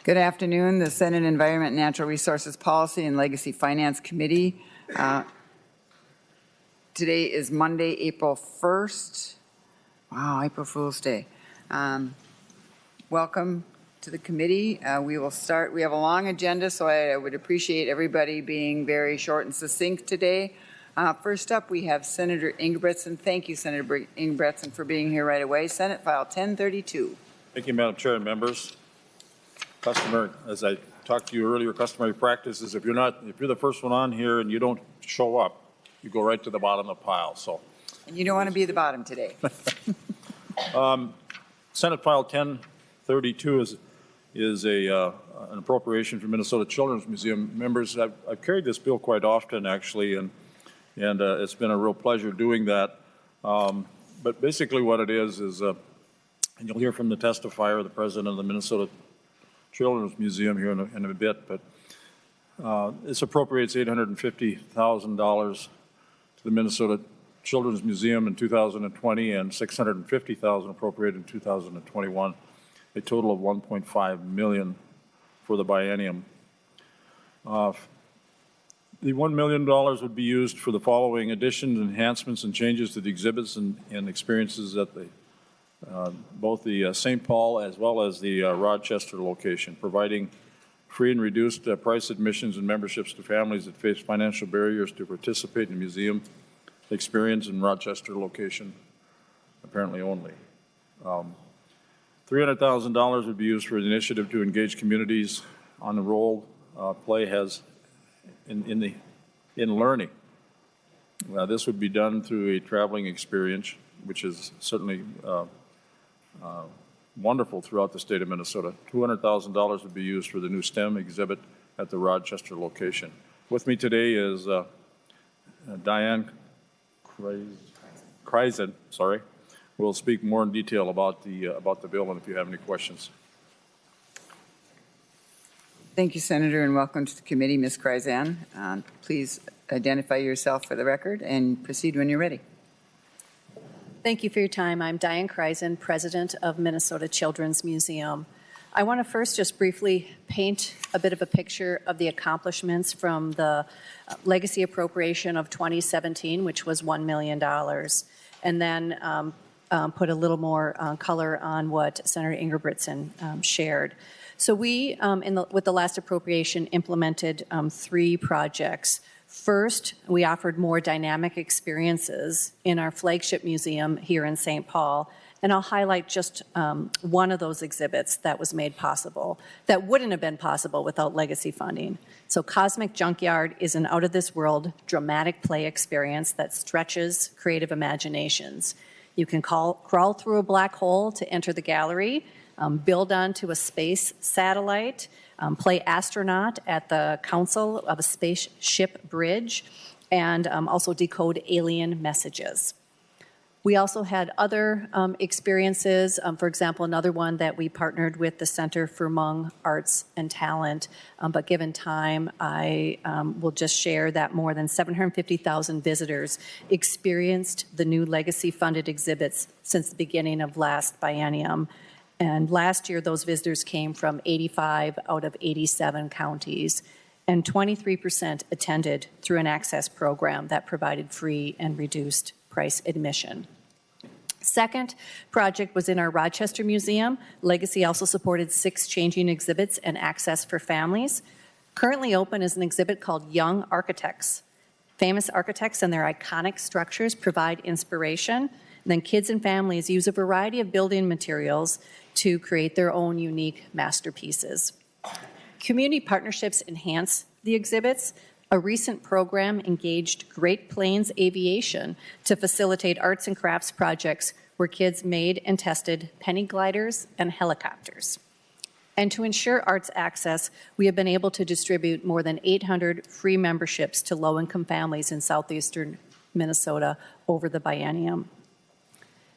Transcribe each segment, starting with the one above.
Good afternoon. The Senate Environment, Natural Resources Policy and Legacy Finance Committee. Today is Monday, April 1st. Wow, April Fool's Day. Welcome to the committee. We will start. We have a long agenda, so I would appreciate everybody being very short and succinct today. First up, we have Senator Ingebretson. Thank you, Senator Ingebretson, for being here right away. Senate File 1032. Thank you, Madam Chair and members. As I talked to you earlier, customary practice is if you're the first one on here and you don't show up, you go right to the bottom of the pile. So, and you don't want to be at the bottom today. Senate File 1032 is an appropriation for Minnesota Children's Museum. Members, I've carried this bill quite often, actually, and it's been a real pleasure doing that. But basically, what it is, and you'll hear from the testifier, the president of the Minnesota Children's Museum here in a bit, but this appropriates $850,000 to the Minnesota Children's Museum in 2020 and $650,000 appropriated in 2021, a total of $1.5 million for the biennium. The $1 million would be used for the following additions, enhancements, and changes to the exhibits and experiences at both the St. Paul as well as the Rochester location, providing free and reduced price admissions and memberships to families that face financial barriers to participate in the museum experience in Rochester location, apparently only. $300,000 would be used for the initiative to engage communities on the role play has in learning. This would be done through a traveling experience, which is certainly wonderful throughout the state of Minnesota. $200,000 would be used for the new STEM exhibit at the Rochester location. With me today is Diane Kreisen, sorry. We'll speak more in detail about the bill and if you have any questions. Thank you, Senator, and welcome to the committee, Ms. Kreisen. Please identify yourself for the record and proceed when you're ready. Thank you for your time. I'm Diane Kreisen, President of Minnesota Children's Museum. I want to first just briefly paint a bit of a picture of the accomplishments from the legacy appropriation of 2017, which was $1 million, and then put a little more color on what Senator Ingebretson shared. So we, with the last appropriation, implemented 3 projects. First, we offered more dynamic experiences in our flagship museum here in St. Paul, and I'll highlight just one of those exhibits that was made possible, that wouldn't have been possible without legacy funding. So Cosmic Junkyard is an out-of-this-world dramatic play experience that stretches creative imaginations. You can crawl through a black hole to enter the gallery, build onto a space satellite, play astronaut at the Council of a Spaceship Bridge, and also decode alien messages. We also had other experiences. For example, another one that we partnered with the Center for Hmong Arts and Talent, but given time, I will just share that more than 750,000 visitors experienced the new legacy-funded exhibits since the beginning of last biennium. And last year, those visitors came from 85 out of 87 counties, and 23% attended through an access program that provided free and reduced price admission. Second project was in our Rochester Museum. Legacy also supported 6 changing exhibits and access for families. Currently open is an exhibit called Young Architects. Famous architects and their iconic structures provide inspiration. And then kids and families use a variety of building materials to create their own unique masterpieces. Community partnerships enhance the exhibits. A recent program engaged Great Plains Aviation to facilitate arts and crafts projects where kids made and tested penny gliders and helicopters. And to ensure arts access, we have been able to distribute more than 800 free memberships to low-income families in southeastern Minnesota over the biennium.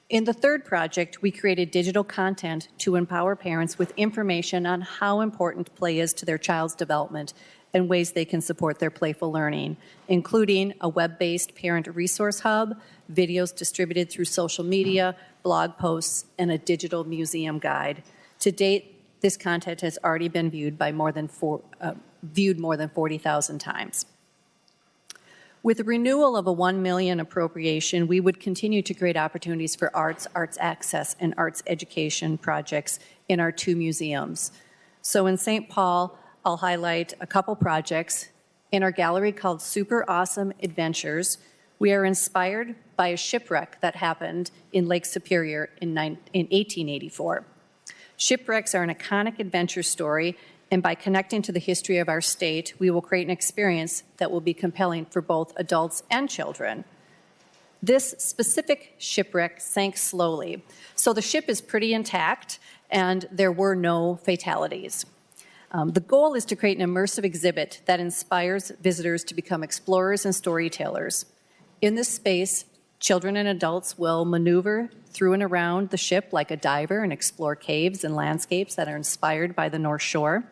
In the third project, we created digital content to empower parents with information on how important play is to their child's development and ways they can support their playful learning, including a web-based parent resource hub, videos distributed through social media, blog posts, and a digital museum guide. To date, this content has already been viewed by more than 40,000 times. With the renewal of a $1 million appropriation, we would continue to create opportunities for arts, arts access, and arts education projects in our 2 museums. So in St. Paul, I'll highlight a couple projects. In our gallery called Super Awesome Adventures, we are inspired by a shipwreck that happened in Lake Superior in 1884. Shipwrecks are an iconic adventure story, and by connecting to the history of our state, we will create an experience that will be compelling for both adults and children. This specific shipwreck sank slowly, so the ship is pretty intact, and there were no fatalities. The goal is to create an immersive exhibit that inspires visitors to become explorers and storytellers. In this space, children and adults will maneuver through and around the ship like a diver and explore caves and landscapes that are inspired by the North Shore.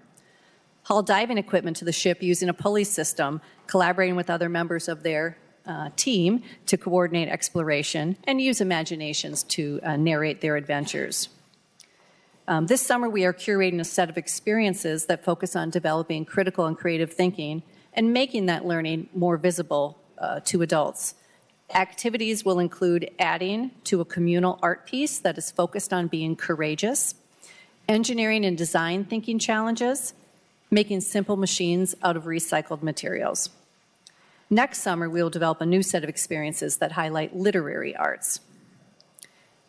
Haul diving equipment to the ship using a pulley system, collaborating with other members of their team to coordinate exploration, and use imaginations to narrate their adventures. This summer, we are curating a set of experiences that focus on developing critical and creative thinking and making that learning more visible to adults. Activities will include adding to a communal art piece that is focused on being courageous, engineering and design thinking challenges, making simple machines out of recycled materials. Next summer, we will develop a new set of experiences that highlight literary arts.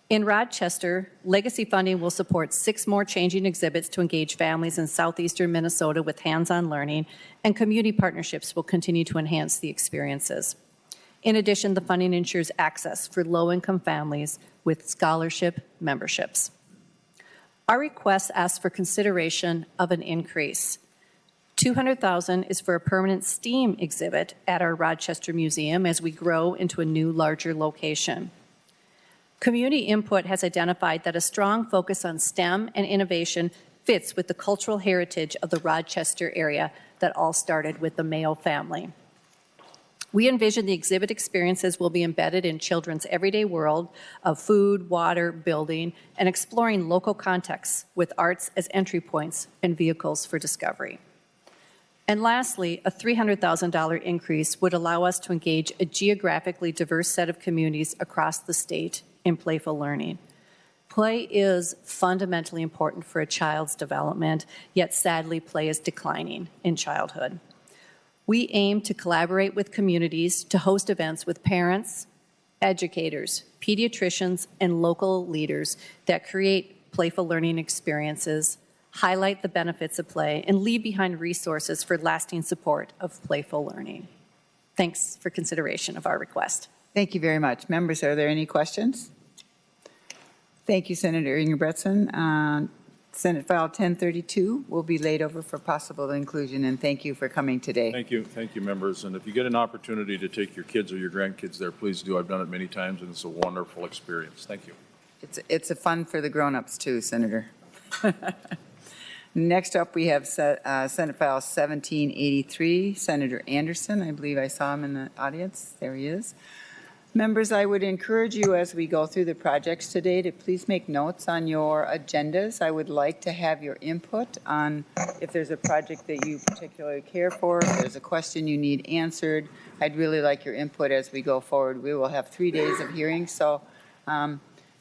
In Rochester, legacy funding will support 6 more changing exhibits to engage families in southeastern Minnesota with hands-on learning, and community partnerships will continue to enhance the experiences. In addition, the funding ensures access for low-income families with scholarship memberships. Our request asks for consideration of an increase. $200,000 is for a permanent STEAM exhibit at our Rochester Museum as we grow into a new, larger location. Community input has identified that a strong focus on STEM and innovation fits with the cultural heritage of the Rochester area that all started with the Mayo family. We envision the exhibit experiences will be embedded in children's everyday world of food, water, building, and exploring local contexts with arts as entry points and vehicles for discovery. And lastly, a $300,000 increase would allow us to engage a geographically diverse set of communities across the state in playful learning. Play is fundamentally important for a child's development, yet sadly, play is declining in childhood. We aim to collaborate with communities to host events with parents, educators, pediatricians, and local leaders that create playful learning experiences, highlight the benefits of play, and leave behind resources for lasting support of playful learning. Thanks for consideration of our request. Thank you very much. Members, are there any questions? Thank you, Senator Ingebretson. Senate File 1032 will be laid over for possible inclusion, and thank you for coming today. Thank you, members. And if you get an opportunity to take your kids or your grandkids there, please do. I've done it many times, and it's a wonderful experience. Thank you. It's a fun for the grown-ups too, Senator. Next up, we have Senate File 1783, Senator Anderson. I believe I saw him in the audience. There he is. Members, I would encourage you as we go through the projects today to please make notes on your agendas. I would like to have your input on if there's a project that you particularly care for, if there's a question you need answered. I'd really like your input as we go forward. We will have 3 days of hearings, so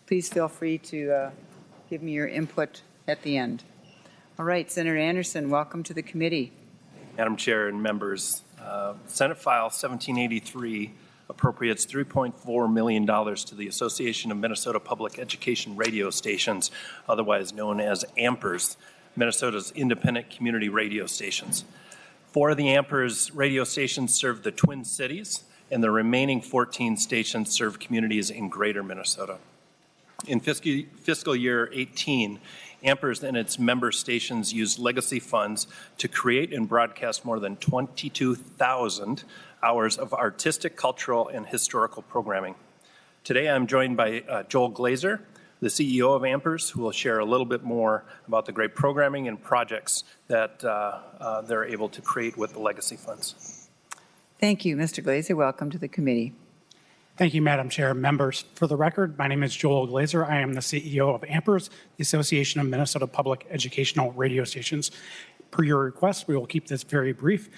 please feel free to give me your input at the end. All right, Senator Anderson, welcome to the committee. Madam Chair and members, Senate File 1783 appropriates $3.4 million to the Association of Minnesota Public Education Radio Stations, otherwise known as AMPERS, Minnesota's independent community radio stations. 4 of the AMPERS radio stations serve the Twin Cities, and the remaining 14 stations serve communities in greater Minnesota. In fiscal year 18, AMPERS and its member stations used legacy funds to create and broadcast more than 22,000 hours of artistic, cultural, and historical programming. Today I'm joined by Joel Glazer, the CEO of AMPERS, who will share a little bit more about the great programming and projects that they're able to create with the legacy funds. Thank you, Mr. Glazer. Welcome to the committee. Thank you, Madam Chair. Members, for the record, my name is Joel Glazer. I am the CEO of AMPERS, the Association of Minnesota Public Educational Radio Stations. Per your request, we will keep this very brief.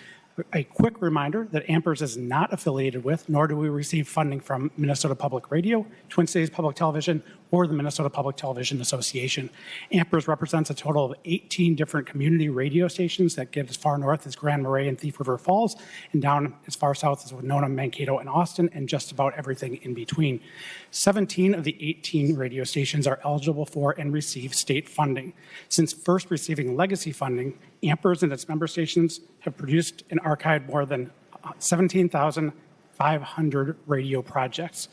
A quick reminder that AMPERS is not affiliated with, nor do we receive funding from Minnesota Public Radio, Twin Cities Public Television, or the Minnesota Public Television Association. AMPERS represents a total of 18 different community radio stations that get as far north as Grand Marais and Thief River Falls, and down as far south as Winona, Mankato, and Austin, and just about everything in between. 17 of the 18 radio stations are eligible for and receive state funding. Since first receiving legacy funding, AMPERS and its member stations have produced and archived more than 17,500 radio projects.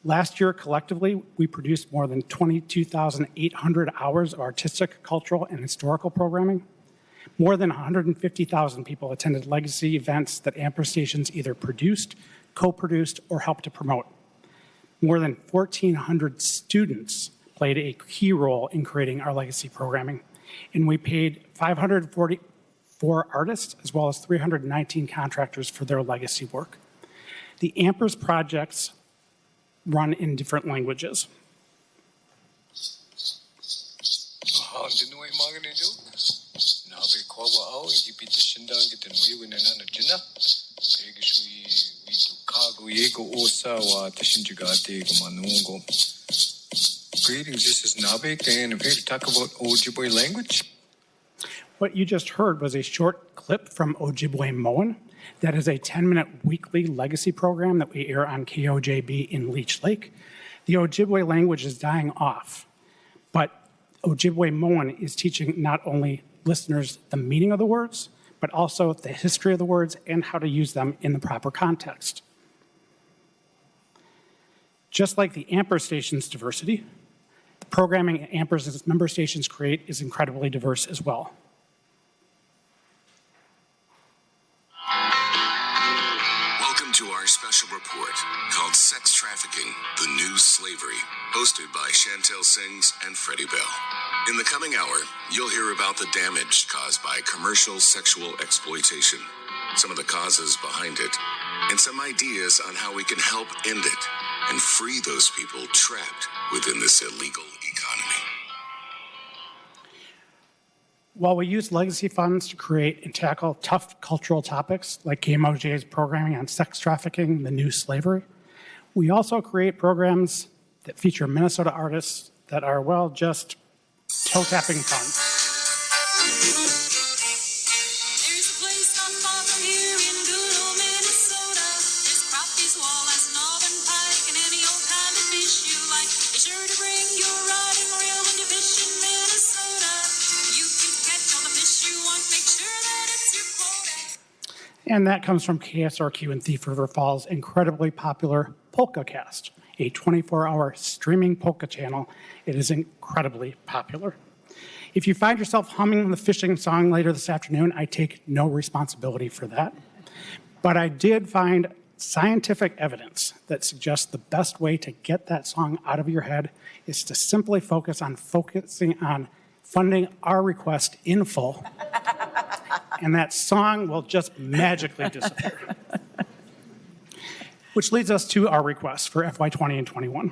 Last year, collectively, we produced more than 22,800 hours of artistic, cultural, and historical programming. More than 150,000 people attended legacy events that AMPERS stations either produced, co-produced, or helped to promote. More than 1,400 students played a key role in creating our legacy programming. And we paid 544 artists as well as 319 contractors for their legacy work. The AMPERS projects run in different languages. Greetings, this is Nabik, and I'm here to talk about Ojibwe language. What you just heard was a short clip from Ojibwe-Moan. That is a 10-minute weekly legacy program that we air on KOJB in Leech Lake. The Ojibwe language is dying off, but Ojibwe-Moan is teaching not only listeners the meaning of the words, but also the history of the words and how to use them in the proper context. Just like the AMPERS station's diversity, the programming AMPERS' member stations create is incredibly diverse as well. Welcome to our special report called Sex Trafficking, the New Slavery, hosted by Chantel Sings and Freddie Bell. In the coming hour, you'll hear about the damage caused by commercial sexual exploitation, some of the causes behind it, and some ideas on how we can help end it and free those people trapped within this illegal economy. While we use legacy funds to create and tackle tough cultural topics like KMOJ's programming on sex trafficking, the new slavery, we also create programs that feature Minnesota artists that are, well, just toe-tapping fun. And that comes from KSRQ in Thief River Falls' incredibly popular Polka Cast, a 24-hour streaming polka channel. It is incredibly popular. If you find yourself humming the fishing song later this afternoon, I take no responsibility for that. But I did find scientific evidence that suggests the best way to get that song out of your head is to simply focusing on funding our request in full, and that song will just magically disappear. Which leads us to our request for FY20 and 21.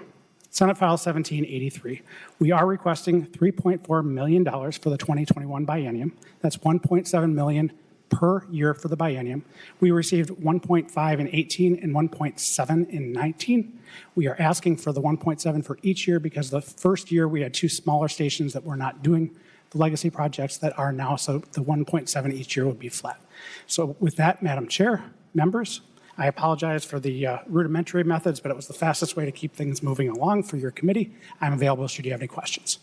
Senate File 1783. We are requesting $3.4 million for the 2021 biennium. That's $1.7 million per year for the biennium. We received 1.5 in 18 and 1.7 in 19. We are asking for the 1.7 for each year because the first year we had two smaller stations that were not doing the legacy projects that are now, so the 1.7 each year would be flat. So with that, Madam Chair, members, I apologize for the rudimentary methods, but it was the fastest way to keep things moving along for your committee. I'm available should you have any questions.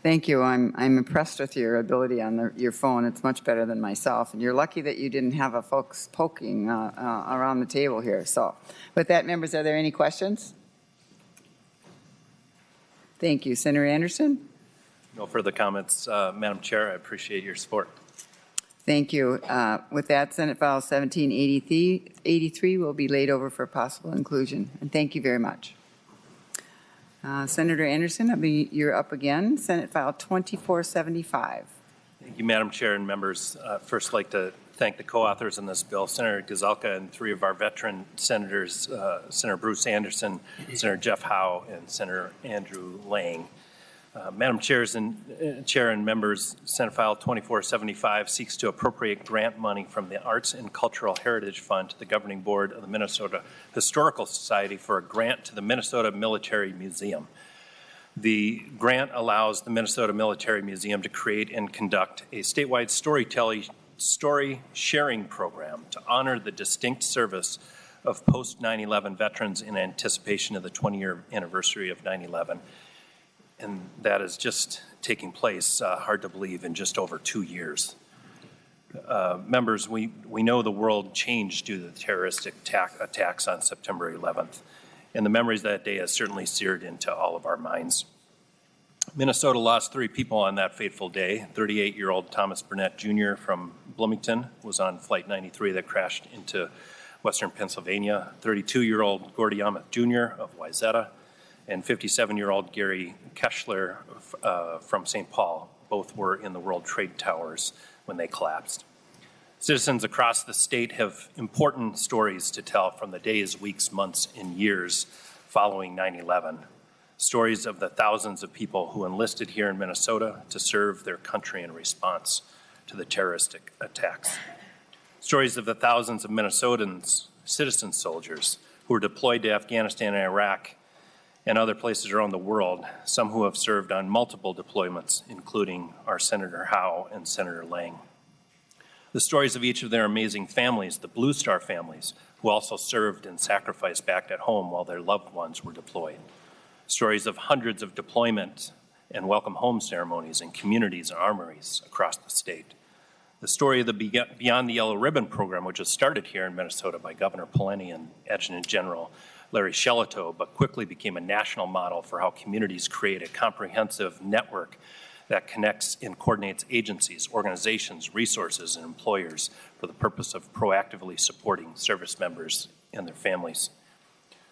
Thank you. I'm impressed with your ability on your phone. It's much better than myself. And you're lucky that you didn't have a folks poking around the table here. So with that, members, are there any questions? Thank you. Senator Anderson? No further comments, Madam Chair. I appreciate your support. Thank you. With that, Senate File 1783 will be laid over for possible inclusion. And thank you very much. Senator Anderson, you're up again. Senate File 2475. Thank you, Madam Chair and members. First, I'd like to thank the co-authors in this bill, Senator Gazelka and three of our veteran senators, Senator Bruce Anderson, Senator Jeff Howe, and Senator Andrew Lang. Madam Chair and members, Senate File 2475 seeks to appropriate grant money from the Arts and Cultural Heritage Fund to the Governing Board of the Minnesota Historical Society for a grant to the Minnesota Military Museum. The grant allows the Minnesota Military Museum to create and conduct a statewide story sharing program to honor the distinct service of post 9/11 veterans in anticipation of the 20-year anniversary of 9/11. And that is just taking place, hard to believe, in just over 2 years. Members, we know the world changed due to the terroristic attacks on September 11th, and the memories of that day has certainly seared into all of our minds. Minnesota lost 3 people on that fateful day. 38-year-old Thomas Burnett Jr. from Bloomington was on Flight 93 that crashed into western Pennsylvania. 32-year-old Gordy Amos Jr. of Wayzata, and 57-year-old Gary Keshler from St. Paul. Both were in the World Trade Towers when they collapsed. Citizens across the state have important stories to tell from the days, weeks, months, and years following 9/11. Stories of the thousands of people who enlisted here in Minnesota to serve their country in response to the terroristic attacks. Stories of the thousands of Minnesotans, citizen soldiers, who were deployed to Afghanistan and Iraq and other places around the world, some who have served on multiple deployments, including our Senator Howe and Senator Lang. The stories of each of their amazing families, the Blue Star families, who also served and sacrificed back at home while their loved ones were deployed. Stories of hundreds of deployment and welcome home ceremonies in communities and armories across the state. The story of the Beyond the Yellow Ribbon program, which was started here in Minnesota by Governor Pawlenty and Adjutant General Larry Shellito, but quickly became a national model for how communities create a comprehensive network that connects and coordinates agencies, organizations, resources, and employers for the purpose of proactively supporting service members and their families.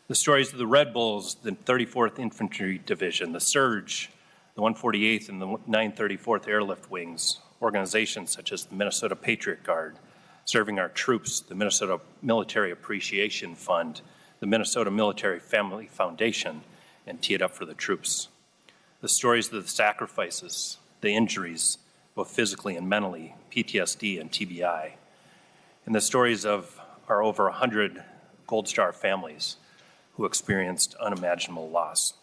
The stories of the Red Bulls, the 34th Infantry Division, the Surge, the 148th and the 934th Airlift Wings, organizations such as the Minnesota Patriot Guard, serving our troops, the Minnesota Military Appreciation Fund, the Minnesota Military Family Foundation, and Tee It Up for the Troops. The stories of the sacrifices, the injuries, both physically and mentally, PTSD and TBI, and the stories of our over 100 Gold Star families who experienced unimaginable loss.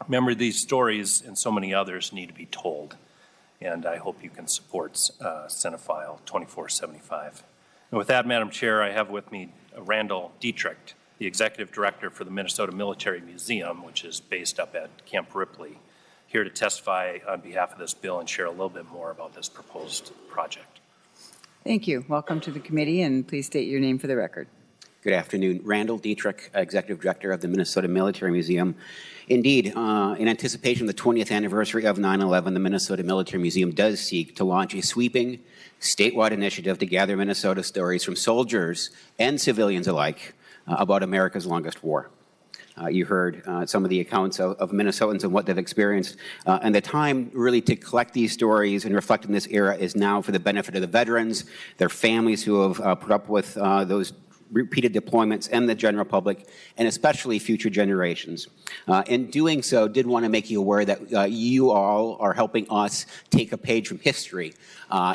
Remember, these stories and so many others need to be told, and I hope you can support Senate File 2475. And with that, Madam Chair, I have with me Randall Dietrich, the Executive Director for the Minnesota Military Museum, which is based up at Camp Ripley, here to testify on behalf of this bill and share a little bit more about this proposed project. Thank you. Welcome to the committee, and please state your name for the record. Good afternoon. Randall Dietrich, Executive Director of the Minnesota Military Museum. Indeed, in anticipation of the 20th anniversary of 9/11, the Minnesota Military Museum does seek to launch a sweeping statewide initiative to gather Minnesota stories from soldiers and civilians alike about America's longest war. You heard some of the accounts of Minnesotans and what they've experienced. And the time really to collect these stories and reflect in this era is now for the benefit of the veterans, their families who have put up with those repeated deployments, and the general public, and especially future generations. In doing so, did want to make you aware that you all are helping us take a page from history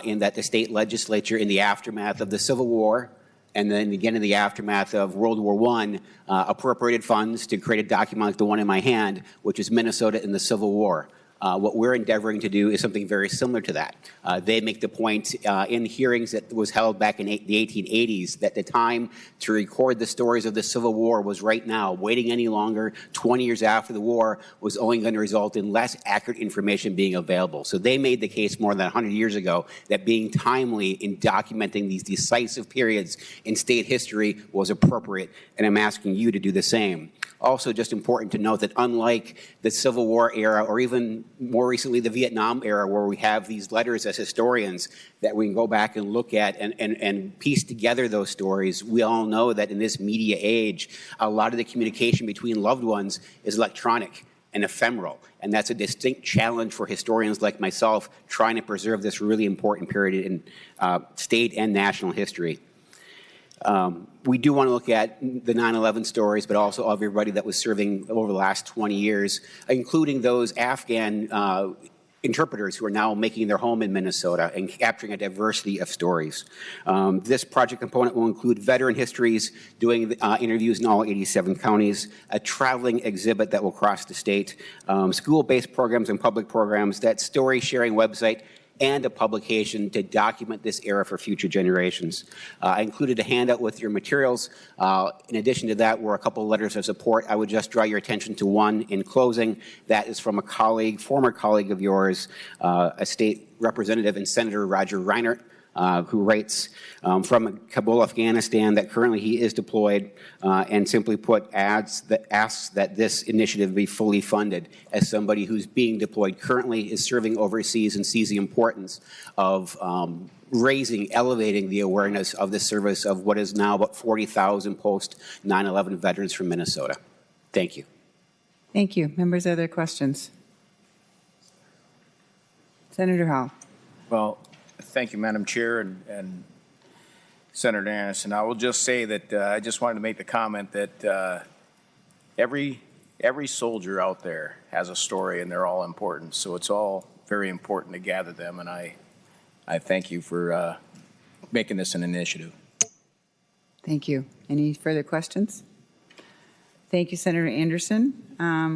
in that the state legislature, in the aftermath of the Civil War, and then again in the aftermath of World War I, appropriated funds to create a document like the one in my hand, which is Minnesota in the Civil War. What we're endeavoring to do is something very similar to that. They make the point in hearings that was held back in the 1880s that the time to record the stories of the Civil War was right now. Waiting any longer, 20 years after the war, was only going to result in less accurate information being available. So they made the case more than 100 years ago that being timely in documenting these decisive periods in state history was appropriate, and I'm asking you to do the same. Also, just important to note that unlike the Civil War era, or even more recently the Vietnam era, where we have these letters as historians that we can go back and look at and piece together those stories, we all know that in this media age, a lot of the communication between loved ones is electronic. and ephemeral. And that's a distinct challenge for historians like myself trying to preserve this really important period in state and national history. We do want to look at the 9/11 stories, but also everybody that was serving over the last 20 years, including those Afghan interpreters who are now making their home in Minnesota and capturing a diversity of stories. This project component will include veteran histories, doing interviews in all 87 counties, a traveling exhibit that will cross the state, school-based programs and public programs, that story-sharing website, and a publication to document this era for future generations. I included a handout with your materials. In addition to that were a couple of letters of support. I would just draw your attention to one in closing. That is from a colleague, former colleague of yours, a state representative and Senator Roger Reinert, who writes from Kabul, Afghanistan, that currently he is deployed, and simply put asks that this initiative be fully funded, as somebody who's being deployed currently, is serving overseas, and sees the importance of elevating the awareness of the service of what is now about 40,000 post 9/11 veterans from Minnesota. Thank you. Thank you. Members, are there questions? Senator Howe. Well, thank you, Madam Chair and Senator Anderson. I will just say that I just wanted to make the comment that every soldier out there has a story, and they're all important. So it's all very important to gather them, and I thank you for making this an initiative. Thank you. Any further questions? Thank you, Senator Anderson.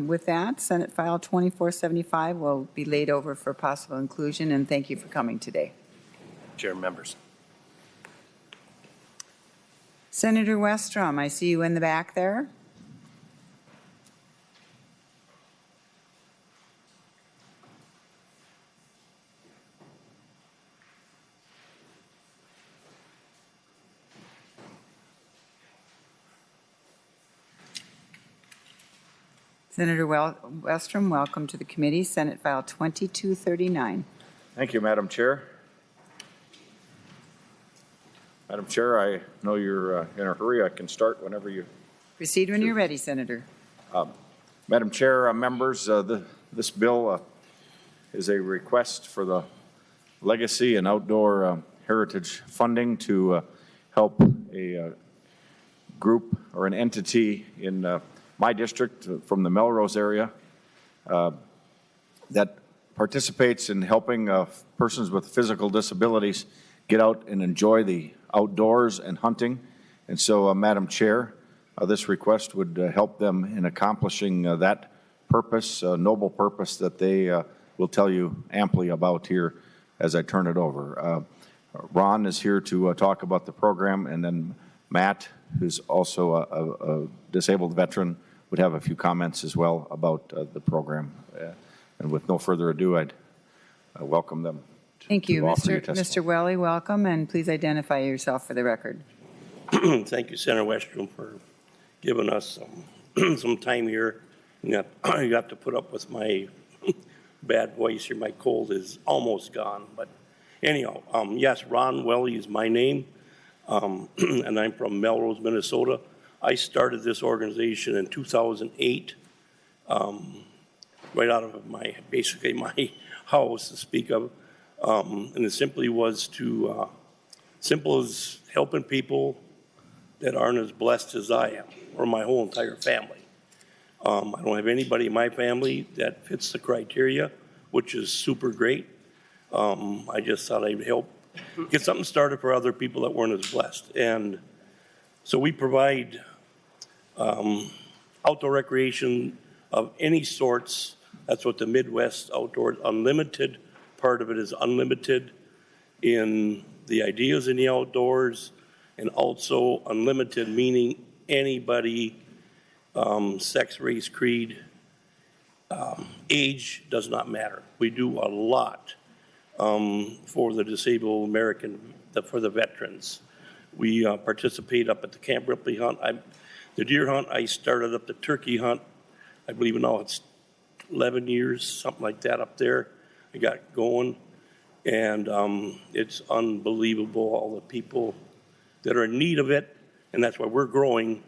With that, Senate File 2475 will be laid over for possible inclusion, and thank you for coming today. Chair, members. Senator Westrom, I see you in the back there. Senator Westrom, welcome to the committee. Senate File 2239. Thank you, Madam Chair. Madam Chair, I know you're in a hurry. I can start whenever you... Proceed when you're ready, Senator. Madam Chair, members, this bill is a request for the legacy and outdoor heritage funding to help a group or an entity in my district from the Melrose area that participates in helping persons with physical disabilities get out and enjoy the outdoors and hunting. And so, Madam Chair, this request would help them in accomplishing that purpose, noble purpose that they will tell you amply about here as I turn it over. Ron is here to talk about the program, and then Matt, who's also a disabled veteran, would have a few comments as well about the program. And with no further ado, I'd welcome them. Thank you, Mr. Welly. Welcome, and please identify yourself for the record. Thank you, Senator Westrom, for giving us some time here. You have to put up with my bad voice here. My cold is almost gone, but anyhow, yes, Ron Welly is my name, and I'm from Melrose, Minnesota. I started this organization in 2008, right out of basically my house to speak of. And it simply was to, simple as helping people that aren't as blessed as I am, or my whole entire family. I don't have anybody in my family that fits the criteria, which is super great. I just thought I'd help get something started for other people that weren't as blessed. And so we provide outdoor recreation of any sorts. That's what the Midwest Outdoors Unlimited part of it is, unlimited in the ideas in the outdoors, and also unlimited meaning anybody, sex, race, creed, age does not matter. We do a lot for the disabled American, for the veterans. We participate up at the Camp Ripley hunt. The deer hunt, I started up the turkey hunt. I believe now it's 11 years, something like that up there. I got going, and it's unbelievable, all the people that are in need of it, and that's why we're growing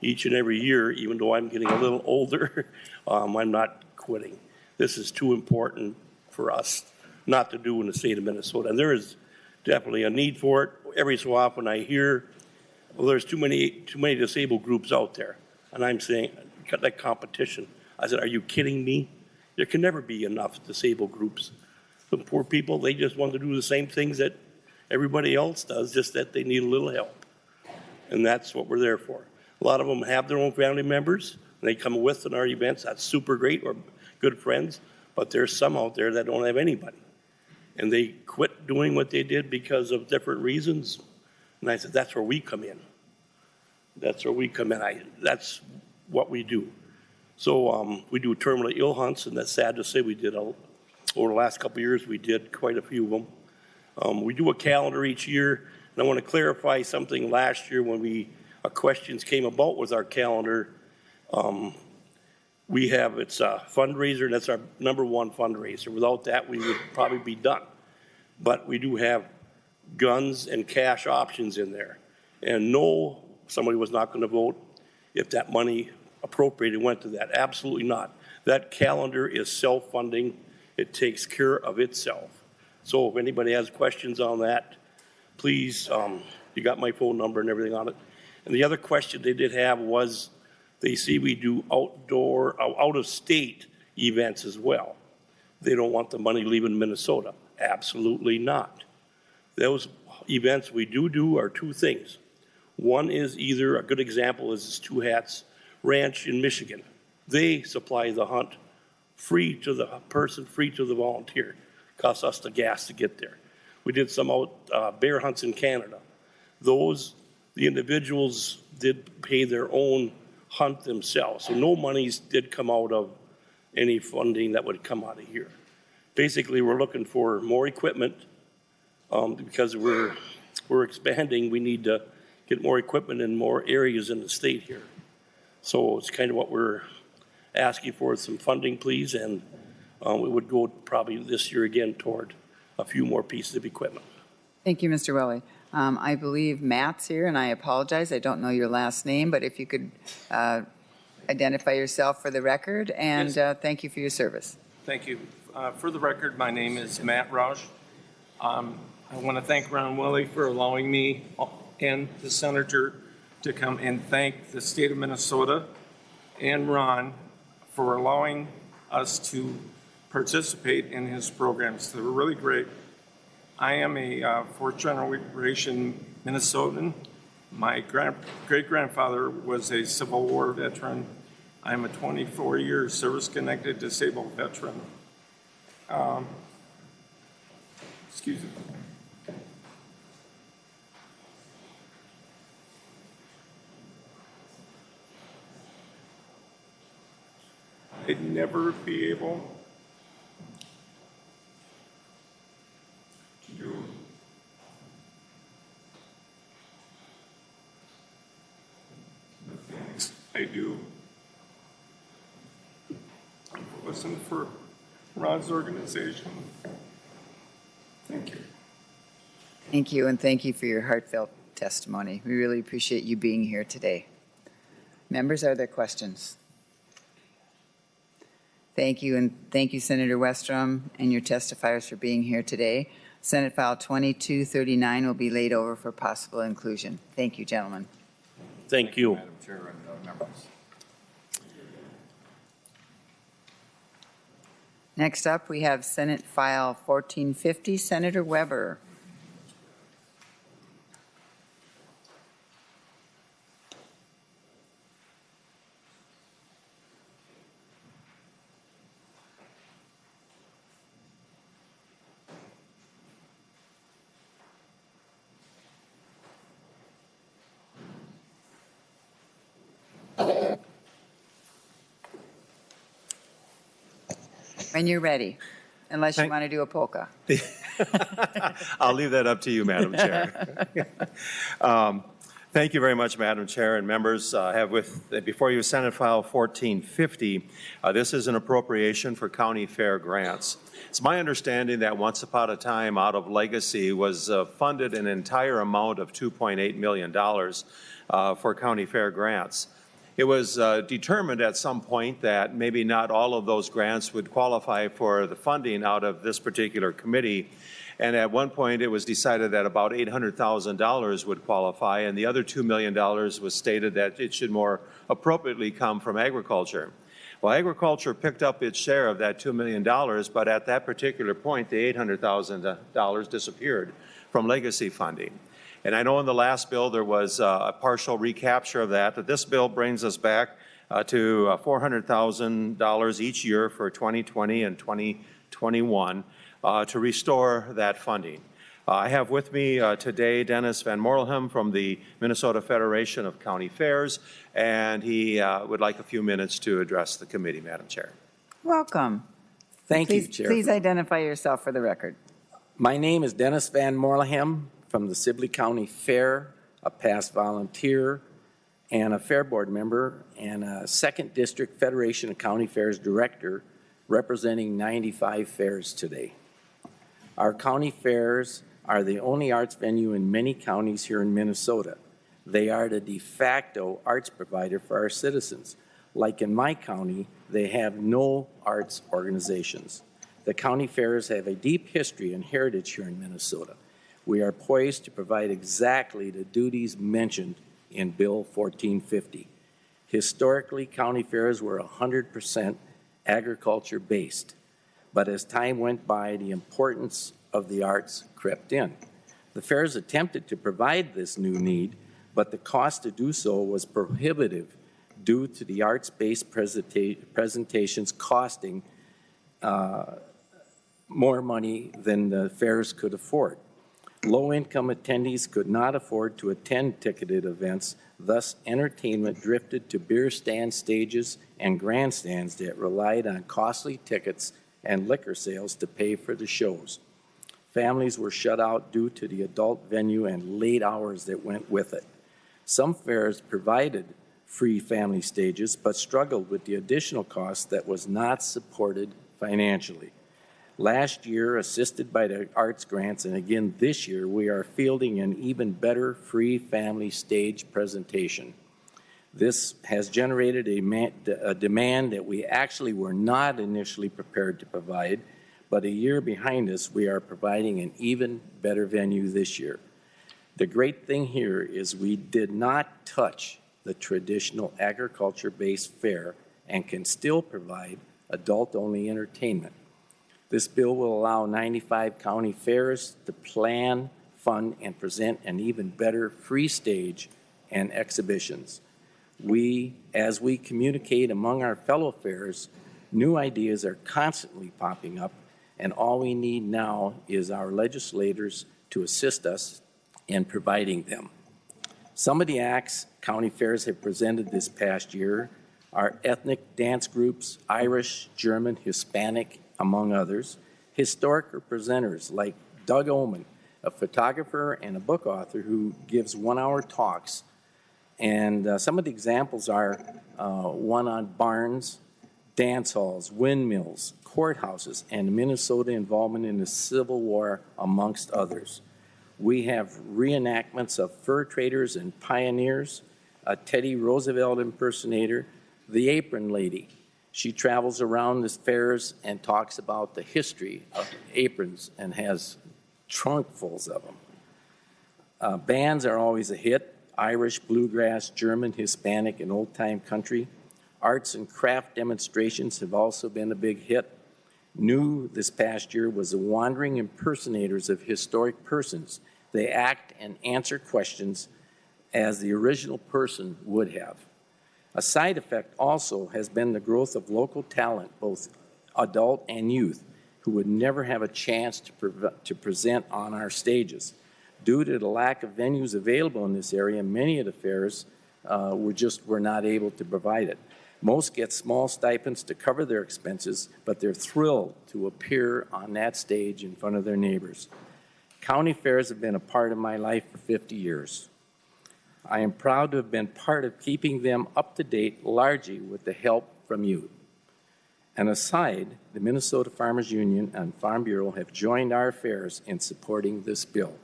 each and every year, even though I'm getting a little older, I'm not quitting. This is too important for us not to do in the state of Minnesota. And there is definitely a need for it. Every so often I hear, well, there's too many disabled groups out there. And I'm saying, got that competition. I said, are you kidding me? There can never be enough disabled groups. The poor people, they just want to do the same things that everybody else does, just that they need a little help. And that's what we're there for. A lot of them have their own family members, and they come with in our events. That's super great, or good friends. But there's some out there that don't have anybody. And they quit doing what they did because of different reasons. And I said, that's where we come in. That's where we come in. That's what we do. So we do terminally ill hunts, and that's sad to say we did, over the last couple of years, we did quite a few of them. We do a calendar each year, and I want to clarify something last year when questions came about with our calendar. We have, it's a fundraiser, and that's our #1 fundraiser. Without that, we would probably be done. But we do have guns and cash options in there. And no, somebody was not going to vote if that money appropriated went to that. Absolutely not. That calendar is self-funding. It takes care of itself. So if anybody has questions on that, please, you got my phone number and everything on it. And the other question they did have was, they see we do out-of-state events as well. They don't want the money leaving Minnesota. Absolutely not. Those events we do are two things. One is either, a good example is Two Hats Ranch in Michigan. They supply the hunt free to the person, free to the volunteer. Costs us the gas to get there. We did some bear hunts in Canada. Those, the individuals did pay their own hunt themselves. So no monies did come out of any funding that would come out of here. Basically, we're looking for more equipment because we're expanding. We need to get more equipment in more areas in the state here. So it's kind of what we're asking for, some funding, please, and we would go probably this year again toward a few more pieces of equipment. Thank you, Mr. Welly. I believe Matt's here, and I apologize. I don't know your last name, but if you could identify yourself for the record, and Yes. Thank you for your service. Thank you. For the record, my name is Matt Rausch. I want to thank Ron Welly for allowing me and the senator to come and thank the state of Minnesota and Ron for allowing us to participate in his programs. They were really great. I am a fourth generation Minnesotan. My great-grandfather was a Civil War veteran. I'm a 24-year service-connected disabled veteran. Excuse me. I'd never be able to do the things I do if it wasn't for Ron's organization. Thank you. Thank you, and thank you for your heartfelt testimony. We really appreciate you being here today. Members, are there questions? Thank you, and thank you, Senator Westrom, and your testifiers for being here today. Senate File 2239 will be laid over for possible inclusion. Thank you, gentlemen. Thank you. Madam Chair and members. Next up, we have Senate File 1450, Senator Weber. When you're ready, unless you want to do a polka. I'll leave that up to you, Madam Chair. Thank you very much, Madam Chair and members. I have before you Senate File 1450. This is an appropriation for county fair grants. It's my understanding that once upon a time, out of Legacy was funded an entire amount of $2.8 million for county fair grants. It was determined at some point that maybe not all of those grants would qualify for the funding out of this particular committee. And at one point, it was decided that about $800,000 would qualify, and the other $2 million was stated that it should more appropriately come from agriculture. Well, agriculture picked up its share of that $2 million, but at that particular point, the $800,000 disappeared from legacy funding. And I know in the last bill there was a partial recapture of that, but this bill brings us back to $400,000 each year for 2020 and 2021 to restore that funding. I have with me today Dennis Van Morlhem from the Minnesota Federation of County Fairs, and he would like a few minutes to address the committee, Madam Chair. Welcome. Thank you, Please, Chair. please identify yourself for the record. My name is Dennis Van Morlhem from the Sibley County Fair, a past volunteer and a Fair Board member and a 2nd District Federation of County Fairs Director representing 95 fairs today. Our county fairs are the only arts venue in many counties here in Minnesota. They are the de facto arts provider for our citizens. Like in my county, they have no arts organizations. The county fairs have a deep history and heritage here in Minnesota. We are poised to provide exactly the duties mentioned in Bill 1450. Historically, county fairs were 100% agriculture-based. But as time went by, the importance of the arts crept in. The fairs attempted to provide this new need, but the cost to do so was prohibitive due to the arts-based presentations costing more money than the fairs could afford. Low-income attendees could not afford to attend ticketed events, thus entertainment drifted to beer stand stages and grandstands that relied on costly tickets and liquor sales to pay for the shows. Families were shut out due to the adult venue and late hours that went with it. Some fairs provided free family stages, but struggled with the additional cost that was not supported financially. Last year, assisted by the arts grants, and again this year, we are fielding an even better free family stage presentation. This has generated a demand that we actually were not initially prepared to provide, but a year behind us, we are providing an even better venue this year. The great thing here is we did not touch the traditional agriculture-based fair and can still provide adult-only entertainment. This bill will allow 95 county fairs to plan, fund, and present an even better free stage and exhibitions. As we communicate among our fellow fairs, new ideas are constantly popping up, and all we need now is our legislators to assist us in providing them. Some of the acts county fairs have presented this past year are ethnic dance groups, Irish, German, Hispanic, among others, historic presenters like Doug Oman, a photographer and a book author who gives one-hour talks. And some of the examples are one on barns, dance halls, windmills, courthouses, and Minnesota involvement in the Civil War, amongst others. We have reenactments of fur traders and pioneers, a Teddy Roosevelt impersonator, the Apron Lady. She travels around the fairs and talks about the history of aprons and has trunkfuls of them. Bands are always a hit: Irish, bluegrass, German, Hispanic, and old-time country. Arts and craft demonstrations have also been a big hit. New this past year was the wandering impersonators of historic persons. They act and answer questions as the original person would have. A side effect also has been the growth of local talent, both adult and youth, who would never have a chance to present on our stages. Due to the lack of venues available in this area, many of the fairs were not able to provide it. Most get small stipends to cover their expenses, but they're thrilled to appear on that stage in front of their neighbors. County fairs have been a part of my life for 50 years. I am proud to have been part of keeping them up to date, largely with the help from you. And aside, the Minnesota Farmers Union and Farm Bureau have joined our fairs in supporting this bill.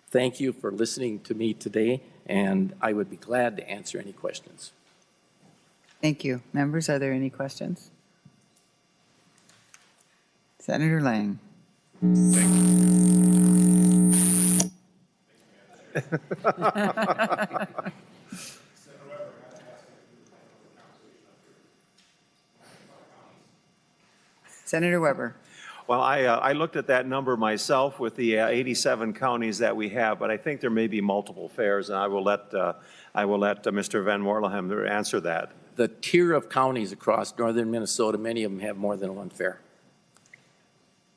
Thank you for listening to me today, and I would be glad to answer any questions. Thank you. Members, are there any questions? Senator Lang. Senator Weber. Well, I looked at that number myself with the 87 counties that we have, but I think there may be multiple fairs, and I will let Mr. Van Morlehem answer that. The tier of counties across northern Minnesota, many of them have more than one fair.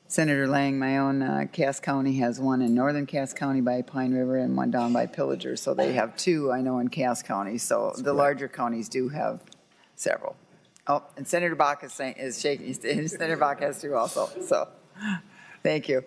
Senator Lang, my own Cass County has one in northern Cass County by Pine River and one down by Pillager. So they have two, I know, in Cass County. So the larger counties do have several. Oh, and Senator Bach is shaking. Senator Bach has two also. So thank you.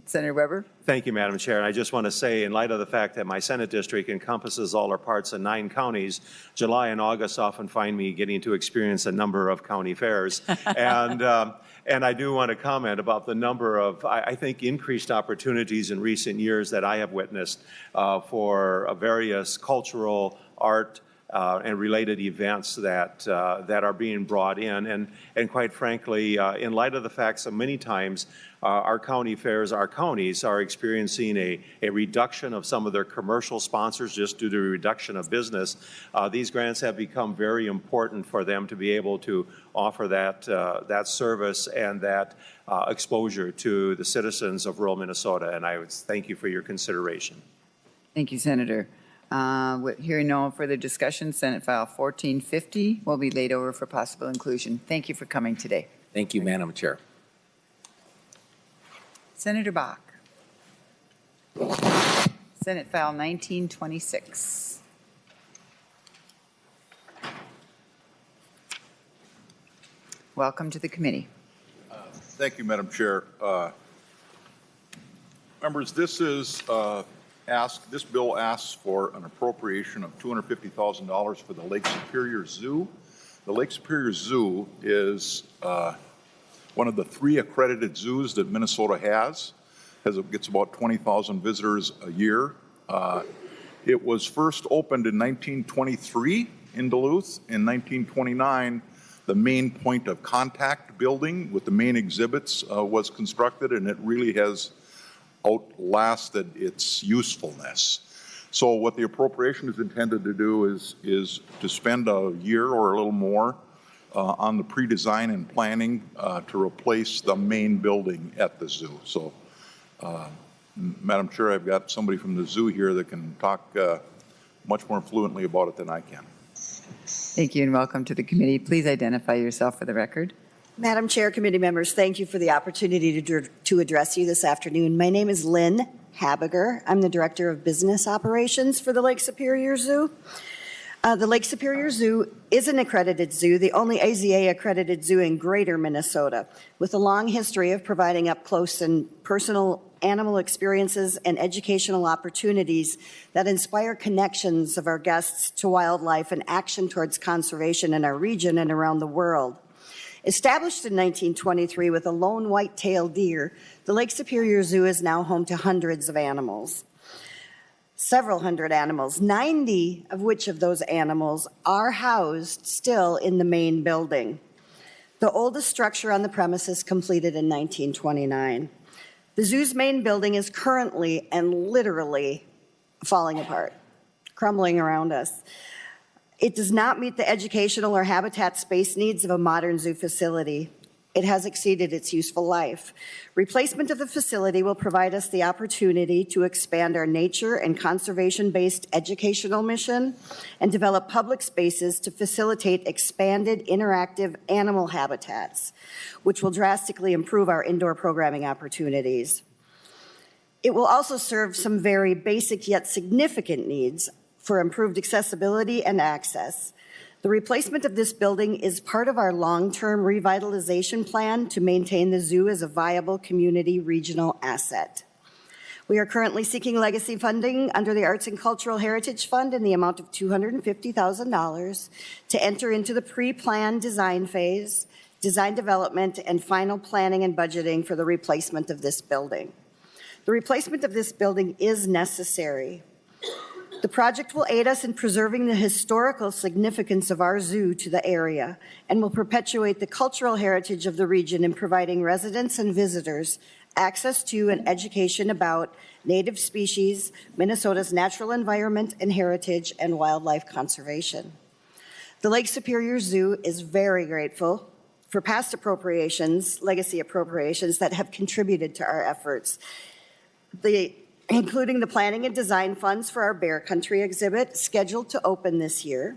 Senator Weber. Thank you, Madam Chair. And I just want to say, in light of the fact that my Senate district encompasses all our parts in 9 counties, July and August often find me getting to experience a number of county fairs. And I do want to comment about the number of, I think, increased opportunities in recent years that I have witnessed for various cultural, art, and related events that are being brought in. And quite frankly, in light of the fact that many times our county fairs, our counties are experiencing a reduction of some of their commercial sponsors just due to a reduction of business, these grants have become very important for them to be able to offer that service and that exposure to the citizens of rural Minnesota. And I would thank you for your consideration. Thank you, Senator. Hearing no further discussion, Senate File 1450 will be laid over for possible inclusion. Thank you for coming today. Thank you, Madam Chair. Senator Bach. Senate File 1926. Welcome to the committee. Thank you, Madam Chair. Members, this bill asks for an appropriation of $250,000 for the Lake Superior Zoo. The Lake Superior Zoo is one of the 3 accredited zoos that Minnesota has. It gets about 20,000 visitors a year. It was first opened in 1923 in Duluth. In 1929, the main point of contact building with the main exhibits was constructed, and it really has outlasted its usefulness. So what the appropriation is intended to do is to spend a year or a little more on the pre-design and planning to replace the main building at the zoo. So, Madam Chair, I've got somebody from the zoo here that can talk much more fluently about it than I can. Thank you and welcome to the committee. Please identify yourself for the record. Madam Chair, committee members, thank you for the opportunity to address you this afternoon. My name is Lynn Habiger. I'm the Director of Business Operations for the Lake Superior Zoo. The Lake Superior Zoo is an accredited zoo, the only AZA accredited zoo in greater Minnesota, with a long history of providing up close and personal animal experiences and educational opportunities that inspire connections of our guests to wildlife and action towards conservation in our region and around the world. Established in 1923 with a lone white-tailed deer, the Lake Superior Zoo is now home to hundreds of animals. Several hundred animals, 90 of which of those animals are housed still in the main building. The oldest structure on the premises completed in 1929. The zoo's main building is currently and literally falling apart, crumbling around us. It does not meet the educational or habitat space needs of a modern zoo facility. It has exceeded its useful life. Replacement of the facility will provide us the opportunity to expand our nature and conservation-based educational mission and develop public spaces to facilitate expanded interactive animal habitats, which will drastically improve our indoor programming opportunities. It will also serve some very basic yet significant needs for improved accessibility and access. The replacement of this building is part of our long-term revitalization plan to maintain the zoo as a viable community regional asset. We are currently seeking legacy funding under the Arts and Cultural Heritage Fund in the amount of $250,000 to enter into the pre-planned design phase, design development, and final planning and budgeting for the replacement of this building. The replacement of this building is necessary. The project will aid us in preserving the historical significance of our zoo to the area and will perpetuate the cultural heritage of the region in providing residents and visitors access to and education about native species, Minnesota's natural environment and heritage, and wildlife conservation. The Lake Superior Zoo is very grateful for past appropriations, legacy appropriations that have contributed to our efforts, including the planning and design funds for our Bear Country exhibit scheduled to open this year,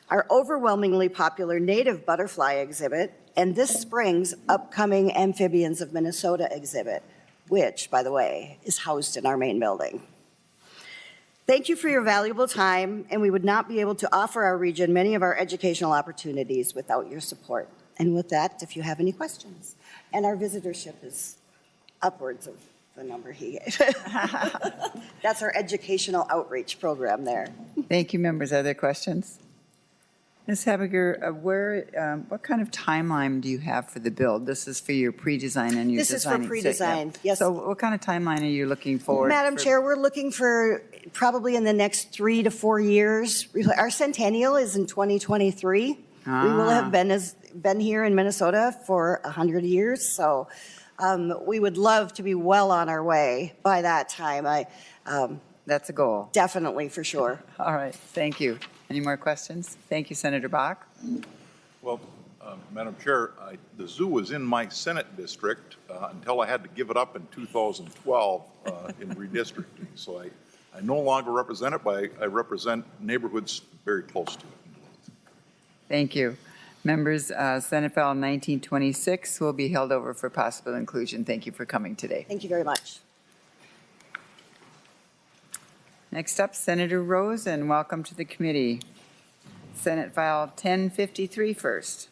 our overwhelmingly popular native butterfly exhibit, and this spring's upcoming Amphibians of Minnesota exhibit, which, by the way, is housed in our main building. Thank you for your valuable time, and we would not be able to offer our region many of our educational opportunities without your support. And with that, if you have any questions, and our visitorship is upwards of the number he gave. That's our educational outreach program there. Thank you, members. Are there questions? Ms. Habiger, what kind of timeline do you have for the build? This is for your pre-design and your This designing. is for pre-design, yes. So what kind of timeline are you looking for? Madam Chair, we're looking for probably in the next 3 to 4 years. Our centennial is in 2023. We will have been here in Minnesota for 100 years, so we would love to be well on our way by that time. That's a goal. Definitely, for sure. All right, thank you. Any more questions? Thank you, Senator Bach. Well, Madam Chair, the zoo was in my Senate district until I had to give it up in 2012 in redistricting. So I no longer represent it, but I represent neighborhoods very close to it. Thank you. Members, Senate File 1926 will be held over for possible inclusion. Thank you for coming today. Thank you very much. Next up, Senator Rose, and welcome to the committee. Senate File 1053 first.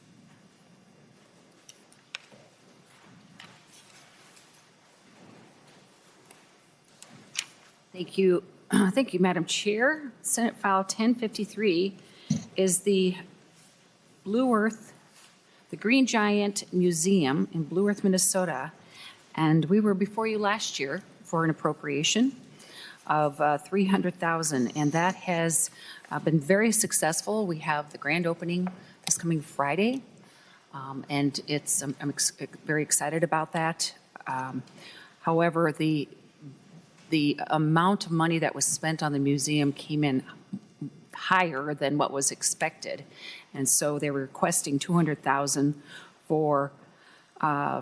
Thank you. Thank you, Madam Chair. Senate File 1053 is the Blue Earth, the Green Giant Museum in Blue Earth, Minnesota. And we were before you last year for an appropriation of $300,000, and that has been very successful. We have the grand opening this coming Friday, and I'm very excited about that. However, the amount of money that was spent on the museum came in higher than what was expected, and so they were requesting $200,000 for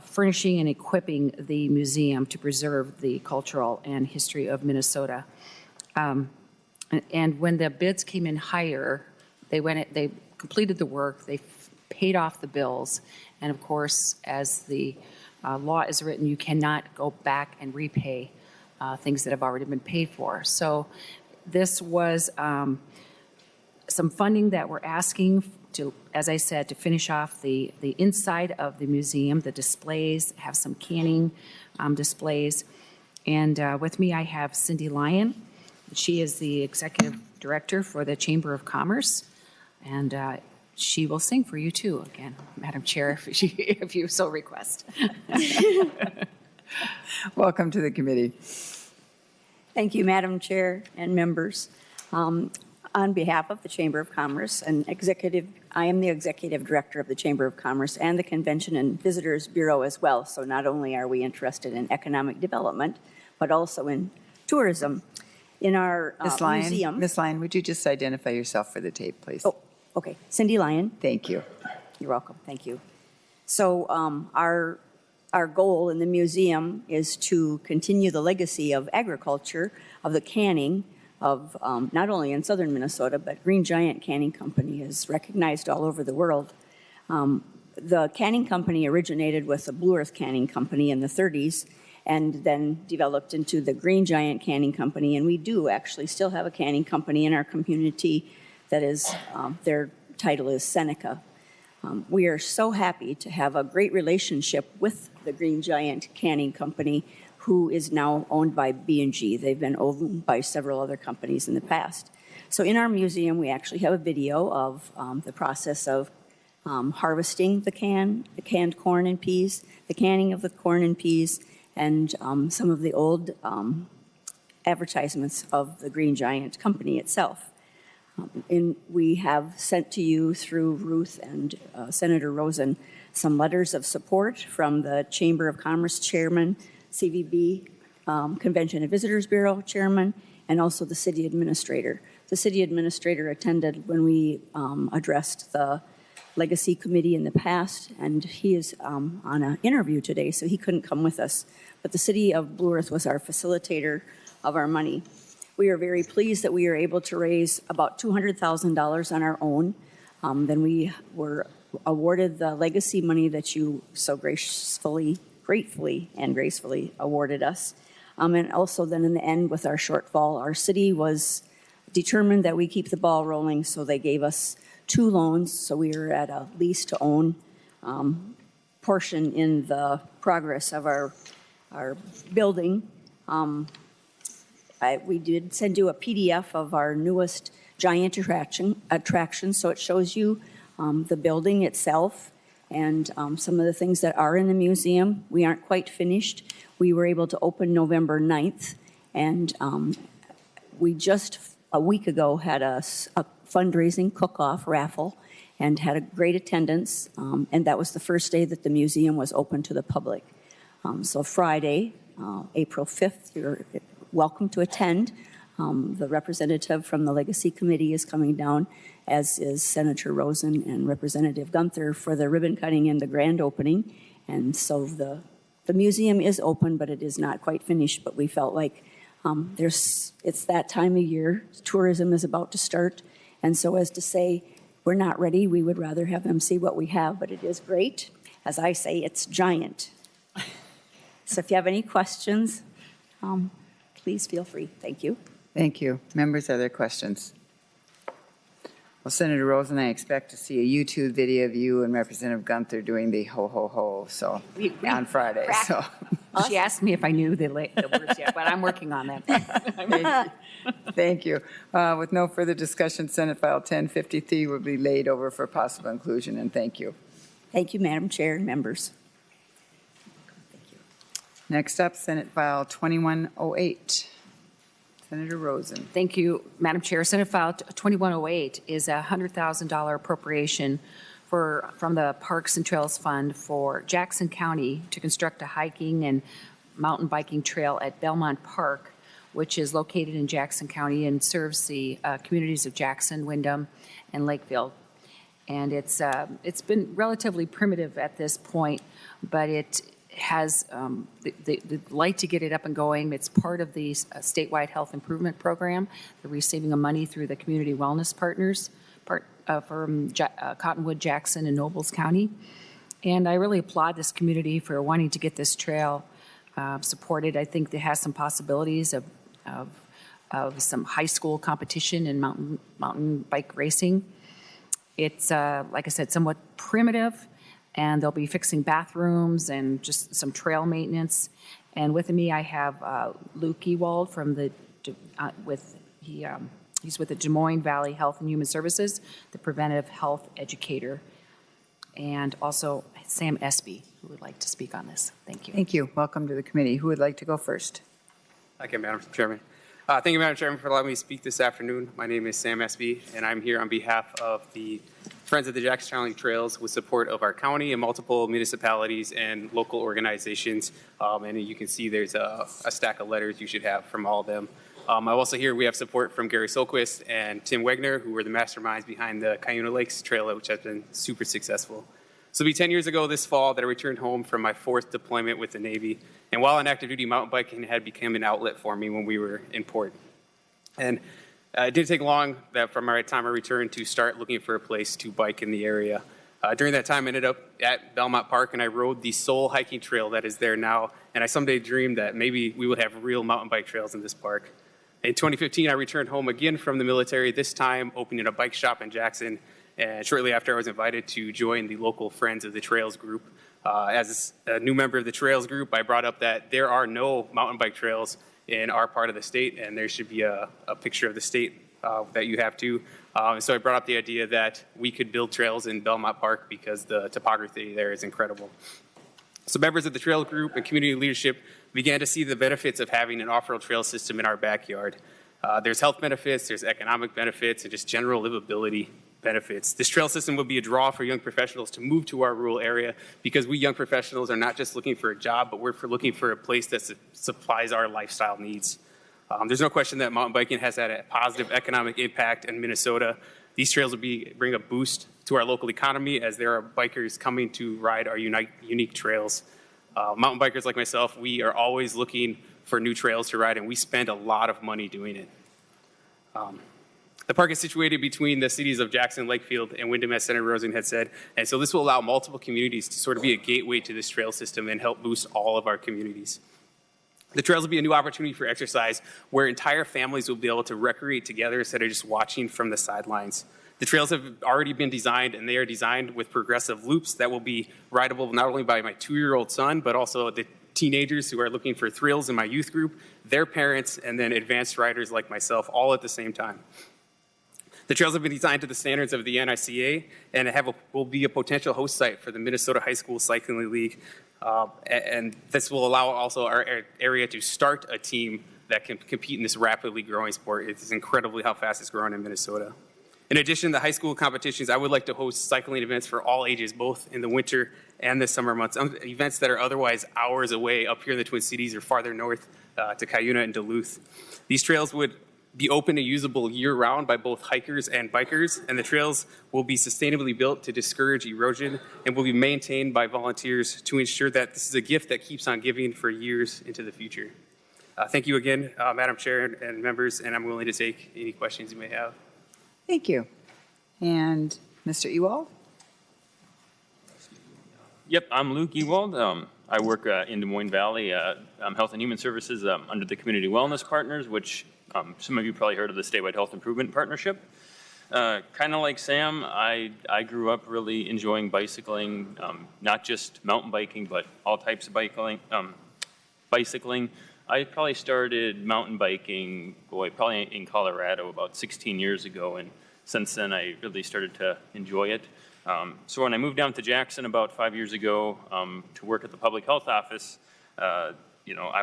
furnishing and equipping the museum to preserve the cultural and history of Minnesota. And when the bids came in higher, they completed the work, they paid off the bills, and of course, as the law is written, you cannot go back and repay things that have already been paid for. So this was some funding that we're asking to, as I said, to finish off the inside of the museum, the displays, have some canning displays. And with me, I have Cindy Lyon. She is the executive director for the Chamber of Commerce. And she will sing for you too, again, Madam Chair, if you so request. Welcome to the committee. Thank you, Madam Chair and members. On behalf of the Chamber of Commerce and I am the executive director of the Chamber of Commerce and the Convention and Visitors Bureau as well. So not only are we interested in economic development, but also in tourism. In our museum. Ms. Lyon, would you just identify yourself for the tape, please? Oh, okay. Cindy Lyon. Thank you. You're welcome. Thank you. So our goal in the museum is to continue the legacy of agriculture, of the canning, of not only in southern Minnesota, but Green Giant Canning Company is recognized all over the world. The canning company originated with the Blue Earth Canning Company in the 30s and then developed into the Green Giant Canning Company. And we do actually still have a canning company in our community that is, their title is Seneca. We are so happy to have a great relationship with the Green Giant Canning Company, who is now owned by B&G. They've been owned by several other companies in the past. So in our museum, we actually have a video of the process of harvesting the canned corn and peas, the canning of the corn and peas, and some of the old advertisements of the Green Giant company itself. And we have sent to you through Ruth and Senator Rosen some letters of support from the Chamber of Commerce Chairman, CVB, Convention and Visitors Bureau Chairman, and also the City Administrator. The City Administrator attended when we addressed the Legacy Committee in the past, and he is on an interview today, so he couldn't come with us. But the City of Blue Earth was our facilitator of our money. We are very pleased that we are able to raise about $200,000 on our own. Then we were awarded the legacy money that you so gratefully and gracefully awarded us. And also then in the end with our shortfall, our city was determined that we keep the ball rolling, so they gave us 2 loans, so we are at a lease to own portion in the progress of our building. We did send you a PDF of our newest giant attraction, so it shows you the building itself and some of the things that are in the museum. We aren't quite finished. We were able to open November 9th, and we just a week ago had a fundraising cook-off raffle and had a great attendance, and that was the first day that the museum was open to the public. So Friday, April 5th, you're welcome to attend. The representative from the Legacy Committee is coming down, as is Senator Rosen and Representative Gunther for the ribbon cutting and the grand opening. And so the museum is open, but it is not quite finished. But we felt like it's that time of year. Tourism is about to start. And so as to say, we're not ready, we would rather have them see what we have, but it is great. As I say, it's giant. So if you have any questions, please feel free. Thank you. Thank you. Members, are there questions? Well, Senator Rosen, I expect to see a YouTube video of you and Representative Gunther doing the ho, ho, ho, so on Friday. So. She asked me if I knew the words yet, but I'm working on that. Thank you. With no further discussion, Senate File 1053 will be laid over for possible inclusion, and thank you. Thank you, Madam Chair and members. Next up, Senate File 2108. Senator Rosen. Thank you, Madam Chair. Senate File 2108 is a $100,000 appropriation from the Parks and Trails Fund for Jackson County to construct a hiking and mountain biking trail at Belmont Park, which is located in Jackson County and serves the communities of Jackson, Windham, and Lakeville. And it's been relatively primitive at this point, but it has the light to get it up and going. It's part of the statewide health improvement program. They're receiving money through the community wellness partners from Cottonwood, Jackson, and Nobles County. And I really applaud this community for wanting to get this trail supported. I think it has some possibilities of some high school competition and mountain bike racing. It's, like I said, somewhat primitive, and they'll be fixing bathrooms and just some trail maintenance. And with me, I have Luke Ewald from he's with the Des Moines Valley Health and Human Services, the preventive health educator, and also Sam Espy, who would like to speak on this. Thank you. Thank you. Welcome to the committee. Who would like to go first? Thank you, Madam Chairman. Thank you, Madam Chairman, for allowing me to speak this afternoon. My name is Sam Espy, and I'm here on behalf of the Friends of the Jackson County Trails with support of our county and multiple municipalities and local organizations. And you can see there's a stack of letters you should have from all of them. I'm also here, we have support from Gary Solquist and Tim Wegner, who were the masterminds behind the Cuyuna Lakes Trail, which has been super successful. So it'll be 10 years ago this fall that I returned home from my 4th deployment with the Navy. And while on active duty, mountain biking had become an outlet for me when we were in port. And it didn't take long from my time I returned to start looking for a place to bike in the area. During that time, I ended up at Belmont Park, and I rode the sole hiking trail that is there now. And I someday dreamed that maybe we would have real mountain bike trails in this park. In 2015, I returned home again from the military, this time opening a bike shop in Jackson. And shortly after, I was invited to join the local Friends of the Trails group. As a new member of the Trails group, I brought up that there are no mountain bike trails in our part of the state, and there should be a picture of the state that you have too. So I brought up the idea that we could build trails in Belmont Park because the topography there is incredible. So members of the trail group and community leadership began to see the benefits of having an off-road trail system in our backyard. There's health benefits, there's economic benefits, and just general livability benefits. This trail system will be a draw for young professionals to move to our rural area because we young professionals are not just looking for a job, but we're looking for a place that supplies our lifestyle needs. There's no question that mountain biking has had a positive economic impact in Minnesota. These trails will bring a boost to our local economy as there are bikers coming to ride our unique trails. Mountain bikers like myself, we are always looking for new trails to ride, and we spend a lot of money doing it. The park is situated between the cities of Jackson, Lakefield, and Windham, as Senator Rosen had said, and so this will allow multiple communities to sort of be a gateway to this trail system and help boost all of our communities. The trails will be a new opportunity for exercise where entire families will be able to recreate together instead of just watching from the sidelines. The trails have already been designed, and they are designed with progressive loops that will be rideable not only by my 2-year-old son, but also the teenagers who are looking for thrills in my youth group, their parents, and then advanced riders like myself, all at the same time. The trails have been designed to the standards of the NICA and will be a potential host site for the Minnesota High School Cycling League. And this will allow also our area to start a team that can compete in this rapidly growing sport. It's incredibly how fast it's growing in Minnesota. In addition to the high school competitions, I would like to host cycling events for all ages, both in the winter and the summer months, events that are otherwise hours away up here in the Twin Cities or farther north to Cuyuna and Duluth. These trails would be open and usable year-round by both hikers and bikers, and the trails will be sustainably built to discourage erosion and will be maintained by volunteers to ensure that this is a gift that keeps on giving for years into the future. Thank you again, Madam Chair and members, and I'm willing to take any questions you may have. Thank you. And Mr. Ewald? Yep, I'm Luke Ewald. I work in Des Moines Valley. I'm Health and Human Services under the Community Wellness Partners, which some of you probably heard of the Statewide Health Improvement Partnership. Kind of like Sam, I grew up really enjoying bicycling, not just mountain biking, but all types of bicycling. I probably started mountain biking, probably in Colorado about 16 years ago, and since then I really started to enjoy it. So when I moved down to Jackson about 5 years ago to work at the public health office, I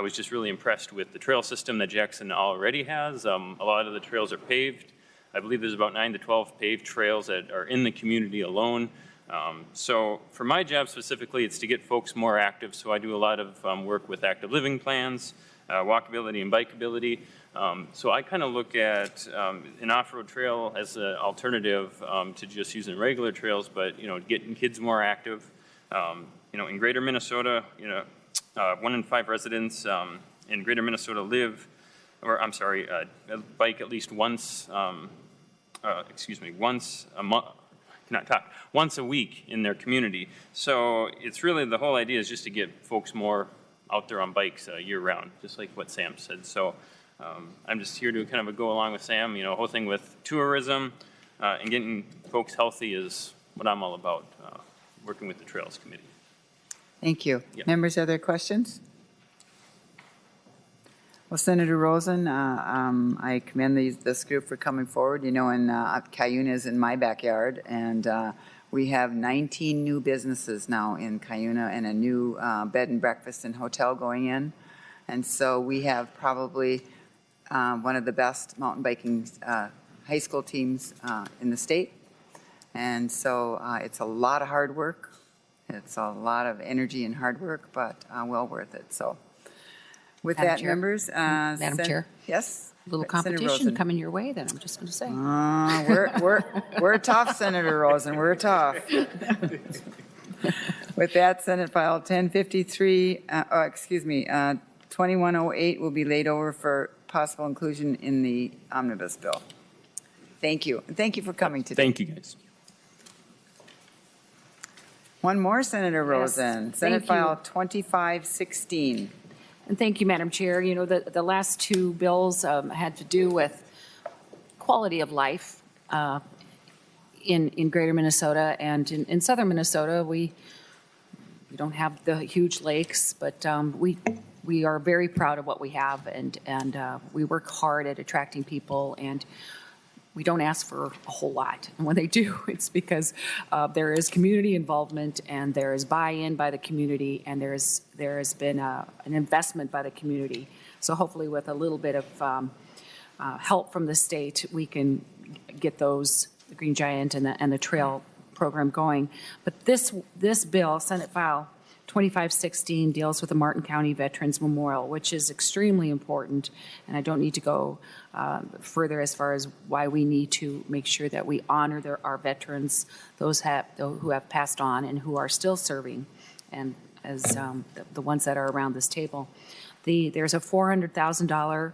was just really impressed with the trail system that Jackson already has. A lot of the trails are paved. I believe there's about 9 to 12 paved trails that are in the community alone. So for my job specifically, it's to get folks more active. So I do a lot of work with active living plans, walkability and bikeability. So I kind of look at an off-road trail as an alternative to just using regular trails, but getting kids more active. In greater Minnesota, 1 in 5 residents in greater Minnesota bike at least once a week in their community. So it's really, the whole idea is just to get folks more out there on bikes year round, just like what Sam said. So I'm just here to kind of go along with Sam. The whole thing with tourism and getting folks healthy is what I'm all about, working with the Trails Committee. Thank you. Yep. Members, are there questions? Well, Senator Rosen, I commend this group for coming forward. Cuyuna is in my backyard, and we have 19 new businesses now in Cuyuna and a new bed and breakfast and hotel going in. And so we have probably one of the best mountain biking high school teams in the state. And so it's a lot of hard work. It's a lot of energy and hard work, but well worth it. So with Madam that, Chair. members. Madam Chair. Yes? A little Senator competition Rosen. coming your way, then, I'm just going to say. We're tough, Senator Rosen. We're tough. With that, Senate File 2108 will be laid over for possible inclusion in the omnibus bill. Thank you. And thank you for coming today. Thank you, guys. One more, Senator Rosen. Yes, Senate thank you. File 2516. And thank you, Madam Chair. The last two bills had to do with quality of life in greater Minnesota, and in southern Minnesota, we don't have the huge lakes, but we are very proud of what we have, and we work hard at attracting people and we don't ask for a whole lot. And when they do, it's because there is community involvement and there is buy-in by the community and there has been an investment by the community. So hopefully with a little bit of help from the state, we can get those, the Green Giant and the trail program going. But this bill, Senate File 2516, deals with the Martin County Veterans Memorial, which is extremely important. And I don't need to go further as far as why we need to make sure that we honor our veterans, those who have passed on and who are still serving, and as the ones that are around this table. There's a $400,000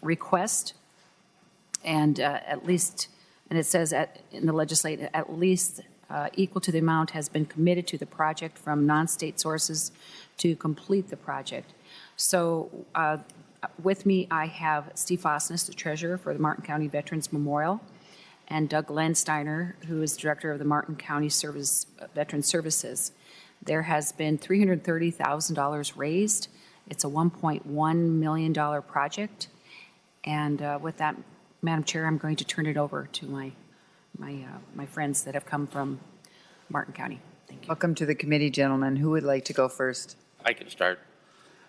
request, and at least, and it says in the legislature, at least equal to the amount has been committed to the project from non-state sources to complete the project. So with me, I have Steve Fosness, the treasurer for the Martin County Veterans Memorial, and Doug Landsteiner, who is director of the Martin County Veteran Services. There has been $330,000 raised. It's a $1.1 million project. And with that, Madam Chair, I'm going to turn it over to my friends that have come from Martin County. Thank you. Welcome to the committee, gentlemen. Who would like to go first? I can start.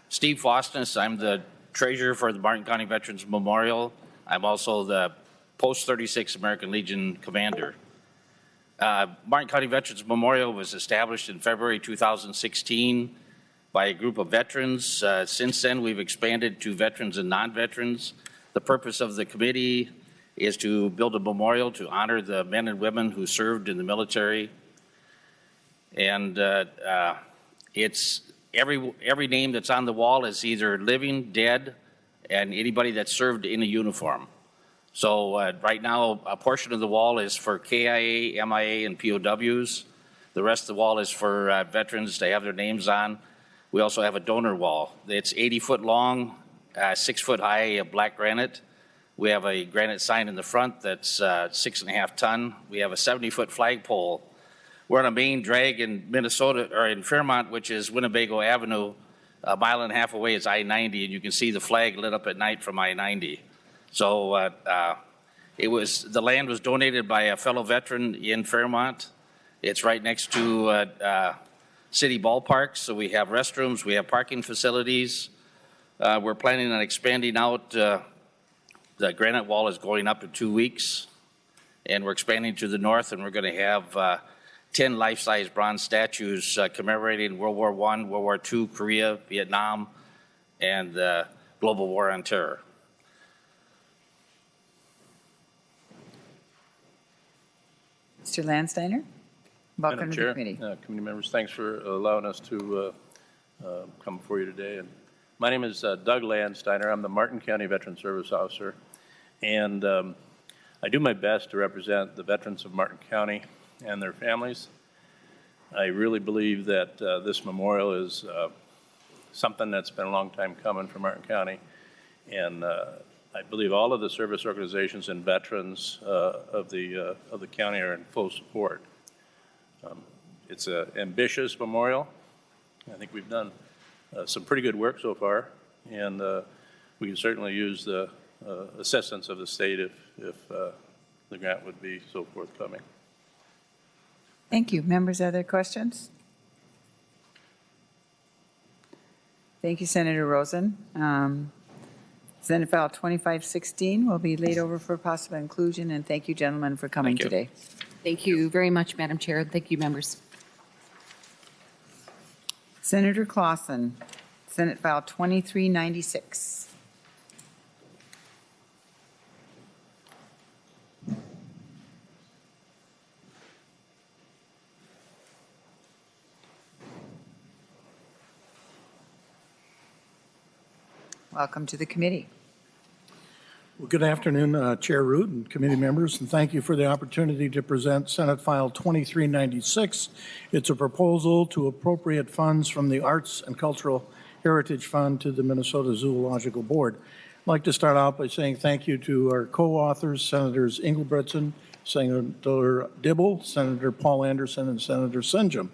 Steve Fosness, I'm the treasurer for the Martin County Veterans Memorial. I'm also the Post 36 American Legion commander. Martin County Veterans Memorial was established in February 2016 by a group of veterans. Since then, we've expanded to veterans and non-veterans. The purpose of the committee is to build a memorial to honor the men and women who served in the military. And it's every name that's on the wall is either living, dead, and anybody that served in a uniform. So right now, a portion of the wall is for KIA, MIA, and POWs. The rest of the wall is for veterans to have their names on. We also have a donor wall. It's 80 foot long, 6 foot high, black granite. We have a granite sign in the front that's 6.5 ton. We have a 70-foot flagpole. We're on a main drag in Minnesota, or in Fairmont, which is Winnebago Avenue. A mile and a half away is I-90, and you can see the flag lit up at night from I-90. So the land was donated by a fellow veteran in Fairmont. It's right next to city ballparks, so we have restrooms, we have parking facilities. We're planning on expanding out. The granite wall is going up in 2 weeks, and we're expanding to the north, and we're going to have 10 life-size bronze statues commemorating World War I, World War II, Korea, Vietnam, and the global war on terror. Mr. Landsteiner, welcome Madam to Chair, the committee. Committee members, thanks for allowing us to come before you today. And my name is Doug Landsteiner. I'm the Martin County Veteran Service Officer, and I do my best to represent the veterans of Martin County and their families. I really believe that this memorial is something that's been a long time coming for Martin County, and I believe all of the service organizations and veterans of the county are in full support. It's an ambitious memorial. I think we've done some pretty good work so far, and we can certainly use the assistance of the state if the grant would be so forthcoming. Thank you. Members, are there questions? Thank you, Senator Rosen. Senate File 2516 will be laid over for possible inclusion, and thank you, gentlemen, for coming today. Thank you very much, Madam Chair. Thank you, members. Senator Clausen, Senate File 2396. Welcome to the committee. Well, good afternoon, Chair Root and committee members, and thank you for the opportunity to present Senate File 2396. It's a proposal to appropriate funds from the Arts and Cultural Heritage Fund to the Minnesota Zoological Board. I'd like to start out by saying thank you to our co-authors, Senators Engelbretson, Senator Dibble, Senator Paul Anderson, and Senator Senjum.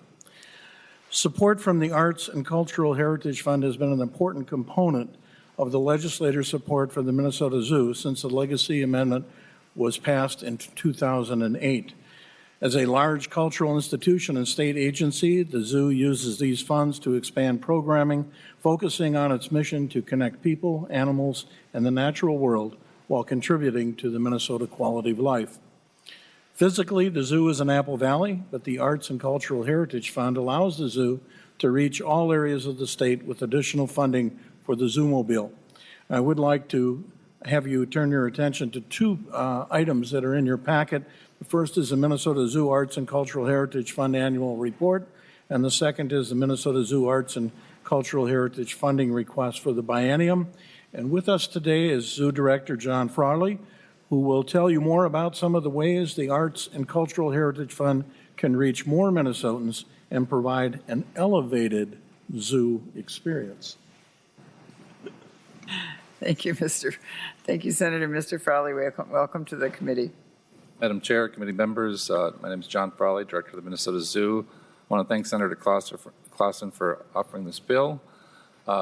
Support from the Arts and Cultural Heritage Fund has been an important component of the legislator's support for the Minnesota Zoo since the legacy amendment was passed in 2008. As a large cultural institution and state agency, the zoo uses these funds to expand programming, focusing on its mission to connect people, animals, and the natural world while contributing to the Minnesota quality of life. Physically, the zoo is in Apple Valley, but the Arts and Cultural Heritage Fund allows the zoo to reach all areas of the state with additional funding for the Zoomobile. I would like to have you turn your attention to two items that are in your packet. The first is the Minnesota Zoo Arts and Cultural Heritage Fund annual report, and the second is the Minnesota Zoo Arts and Cultural Heritage funding request for the biennium. And with us today is Zoo Director John Frawley, who will tell you more about some of the ways the Arts and Cultural Heritage Fund can reach more Minnesotans and provide an elevated zoo experience. Thank you, Senator. Mr. Frawley, welcome to the committee. Madam Chair, committee members, my name is John Frawley, Director of the Minnesota Zoo. I want to thank Senator Clausen for offering this bill.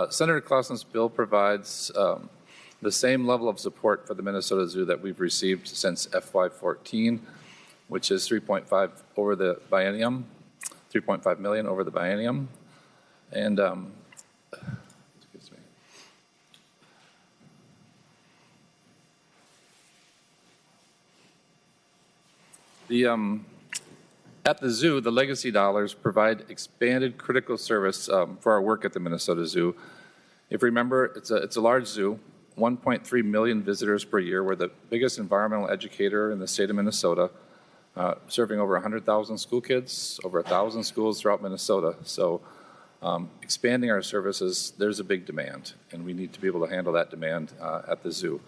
Senator Clausen's bill provides the same level of support for the Minnesota Zoo that we've received since FY14, which is 3.5 over the biennium, 3.5 million over the biennium. And excuse me. At the zoo, the legacy dollars provide expanded critical service for our work at the Minnesota Zoo. If you remember, it's a large zoo, 1.3 million visitors per year. We're the biggest environmental educator in the state of Minnesota, serving over 100,000 school kids, over 1,000 schools throughout Minnesota. So expanding our services, there's a big demand, and we need to be able to handle that demand at the zoo.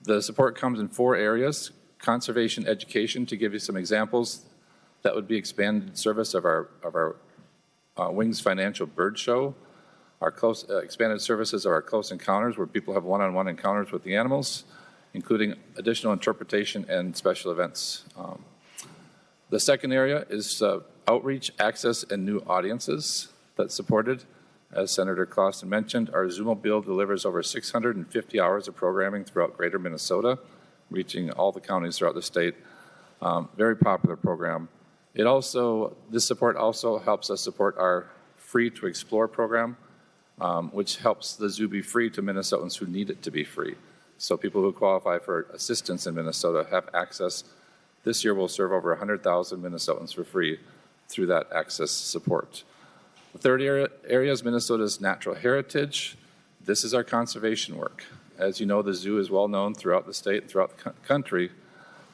The support comes in 4 areas: conservation education, to give you some examples. That would be expanded service of our Wings Financial Bird Show, our expanded services of our close encounters, where people have one-on-one encounters with the animals, including additional interpretation and special events. The second area is outreach, access, and new audiences that's supported. As Senator Clausen mentioned, our Zoomobile delivers over 650 hours of programming throughout greater Minnesota, reaching all the counties throughout the state. Very popular program. This support also helps us support our Free to Explore program, which helps the zoo be free to Minnesotans who need it to be free. So people who qualify for assistance in Minnesota have access. This year we'll serve over 100,000 Minnesotans for free through that access support. The third area is Minnesota's natural heritage. This is our conservation work. As you know, the zoo is well known throughout the state and throughout the country,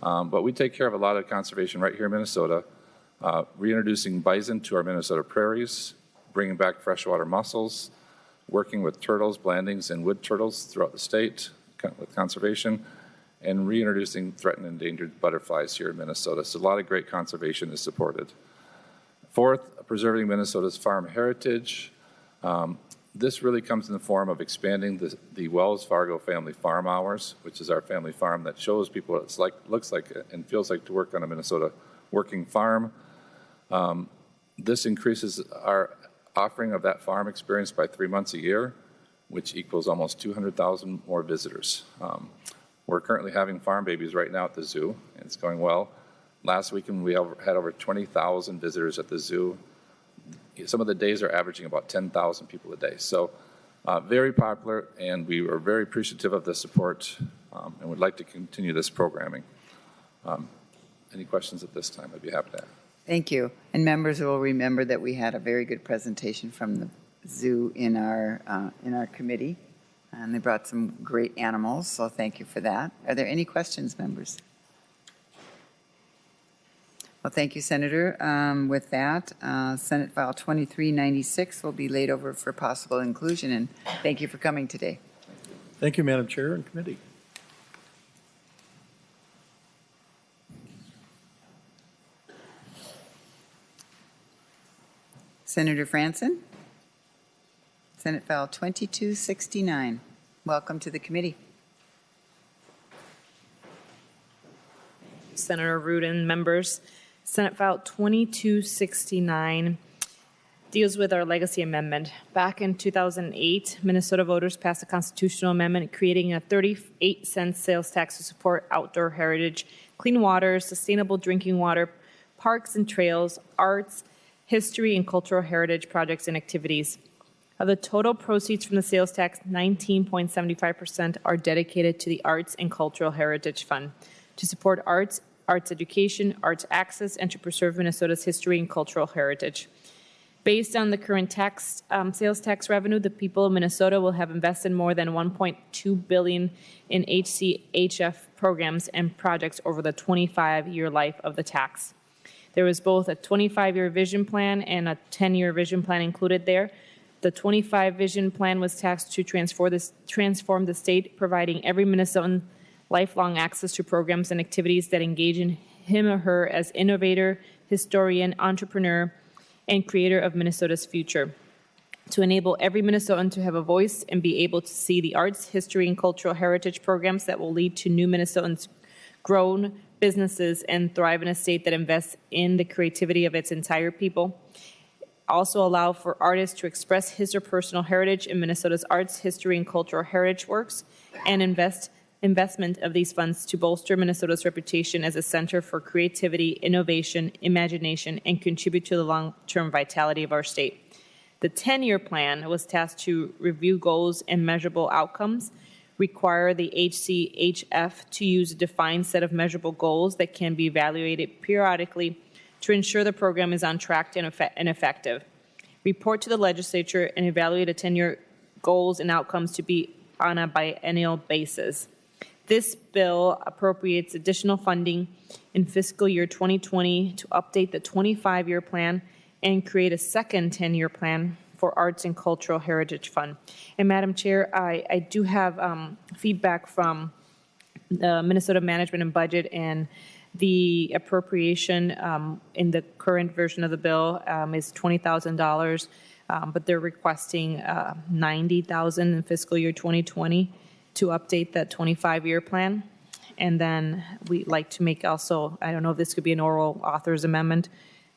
but we take care of a lot of conservation right here in Minnesota, reintroducing bison to our Minnesota prairies, bringing back freshwater mussels, working with turtles, blandings, and wood turtles throughout the state with conservation, and reintroducing threatened and endangered butterflies here in Minnesota. So a lot of great conservation is supported. Fourth, preserving Minnesota's farm heritage. This really comes in the form of expanding the Wells Fargo Family Farm Hours, which is our family farm that shows people what it's like, looks like, and feels like to work on a Minnesota working farm. This increases our offering of that farm experience by 3 months a year, which equals almost 200,000 more visitors. We're currently having farm babies right now at the zoo, and it's going well. Last weekend we had over 20,000 visitors at the zoo. Some of the days are averaging about 10,000 people a day. So very popular, and we are very appreciative of the support and would like to continue this programming. Any questions at this time? I'd be happy to ask. Thank you. And members will remember that we had a very good presentation from the zoo in our committee, and they brought some great animals, so thank you for that. Are there any questions, members? Well, thank you, Senator. With that, Senate File 2396 will be laid over for possible inclusion, and thank you for coming today. Thank you, Madam Chair and committee. Senator Franson, Senate File 2269. Welcome to the committee. Senator Rudin, members. Senate File 2269 deals with our legacy amendment. Back in 2008, Minnesota voters passed a constitutional amendment creating a 38-cent sales tax to support outdoor heritage, clean water, sustainable drinking water, parks and trails, arts, history, and cultural heritage projects and activities. Of the total proceeds from the sales tax, 19.75% are dedicated to the Arts and Cultural Heritage Fund to support arts, arts education, arts access, and to preserve Minnesota's history and cultural heritage. Based on the current sales tax revenue, the people of Minnesota will have invested more than $1.2 billion in HCHF programs and projects over the 25-year life of the tax. There was both a 25-year vision plan and a 10-year vision plan included there. The 25 vision plan was tasked to transform the state, providing every Minnesotan lifelong access to programs and activities that engage in him or her as innovator, historian, entrepreneur, and creator of Minnesota's future. To enable every Minnesotan to have a voice and be able to see the arts, history, and cultural heritage programs that will lead to new Minnesotans grown businesses and thrive in a state that invests in the creativity of its entire people. Also allow for artists to express his or personal heritage in Minnesota's arts, history, and cultural heritage works, and investment of these funds to bolster Minnesota's reputation as a center for creativity, innovation, imagination, and contribute to the long-term vitality of our state. The 10-year plan was tasked to review goals and measurable outcomes, require the HCHF to use a defined set of measurable goals that can be evaluated periodically to ensure the program is on track and effective. Report to the legislature and evaluate a 10-year goals and outcomes to be on a biennial basis. This bill appropriates additional funding in fiscal year 2020 to update the 25-year plan and create a second 10-year plan for Arts and Cultural Heritage Fund. And Madam Chair, I do have feedback from the Minnesota Management and Budget, and the appropriation in the current version of the bill is $20,000, but they're requesting $90,000 in fiscal year 2020 to update that 25-year plan. And then we'd like to make also, I don't know if this could be an oral author's amendment,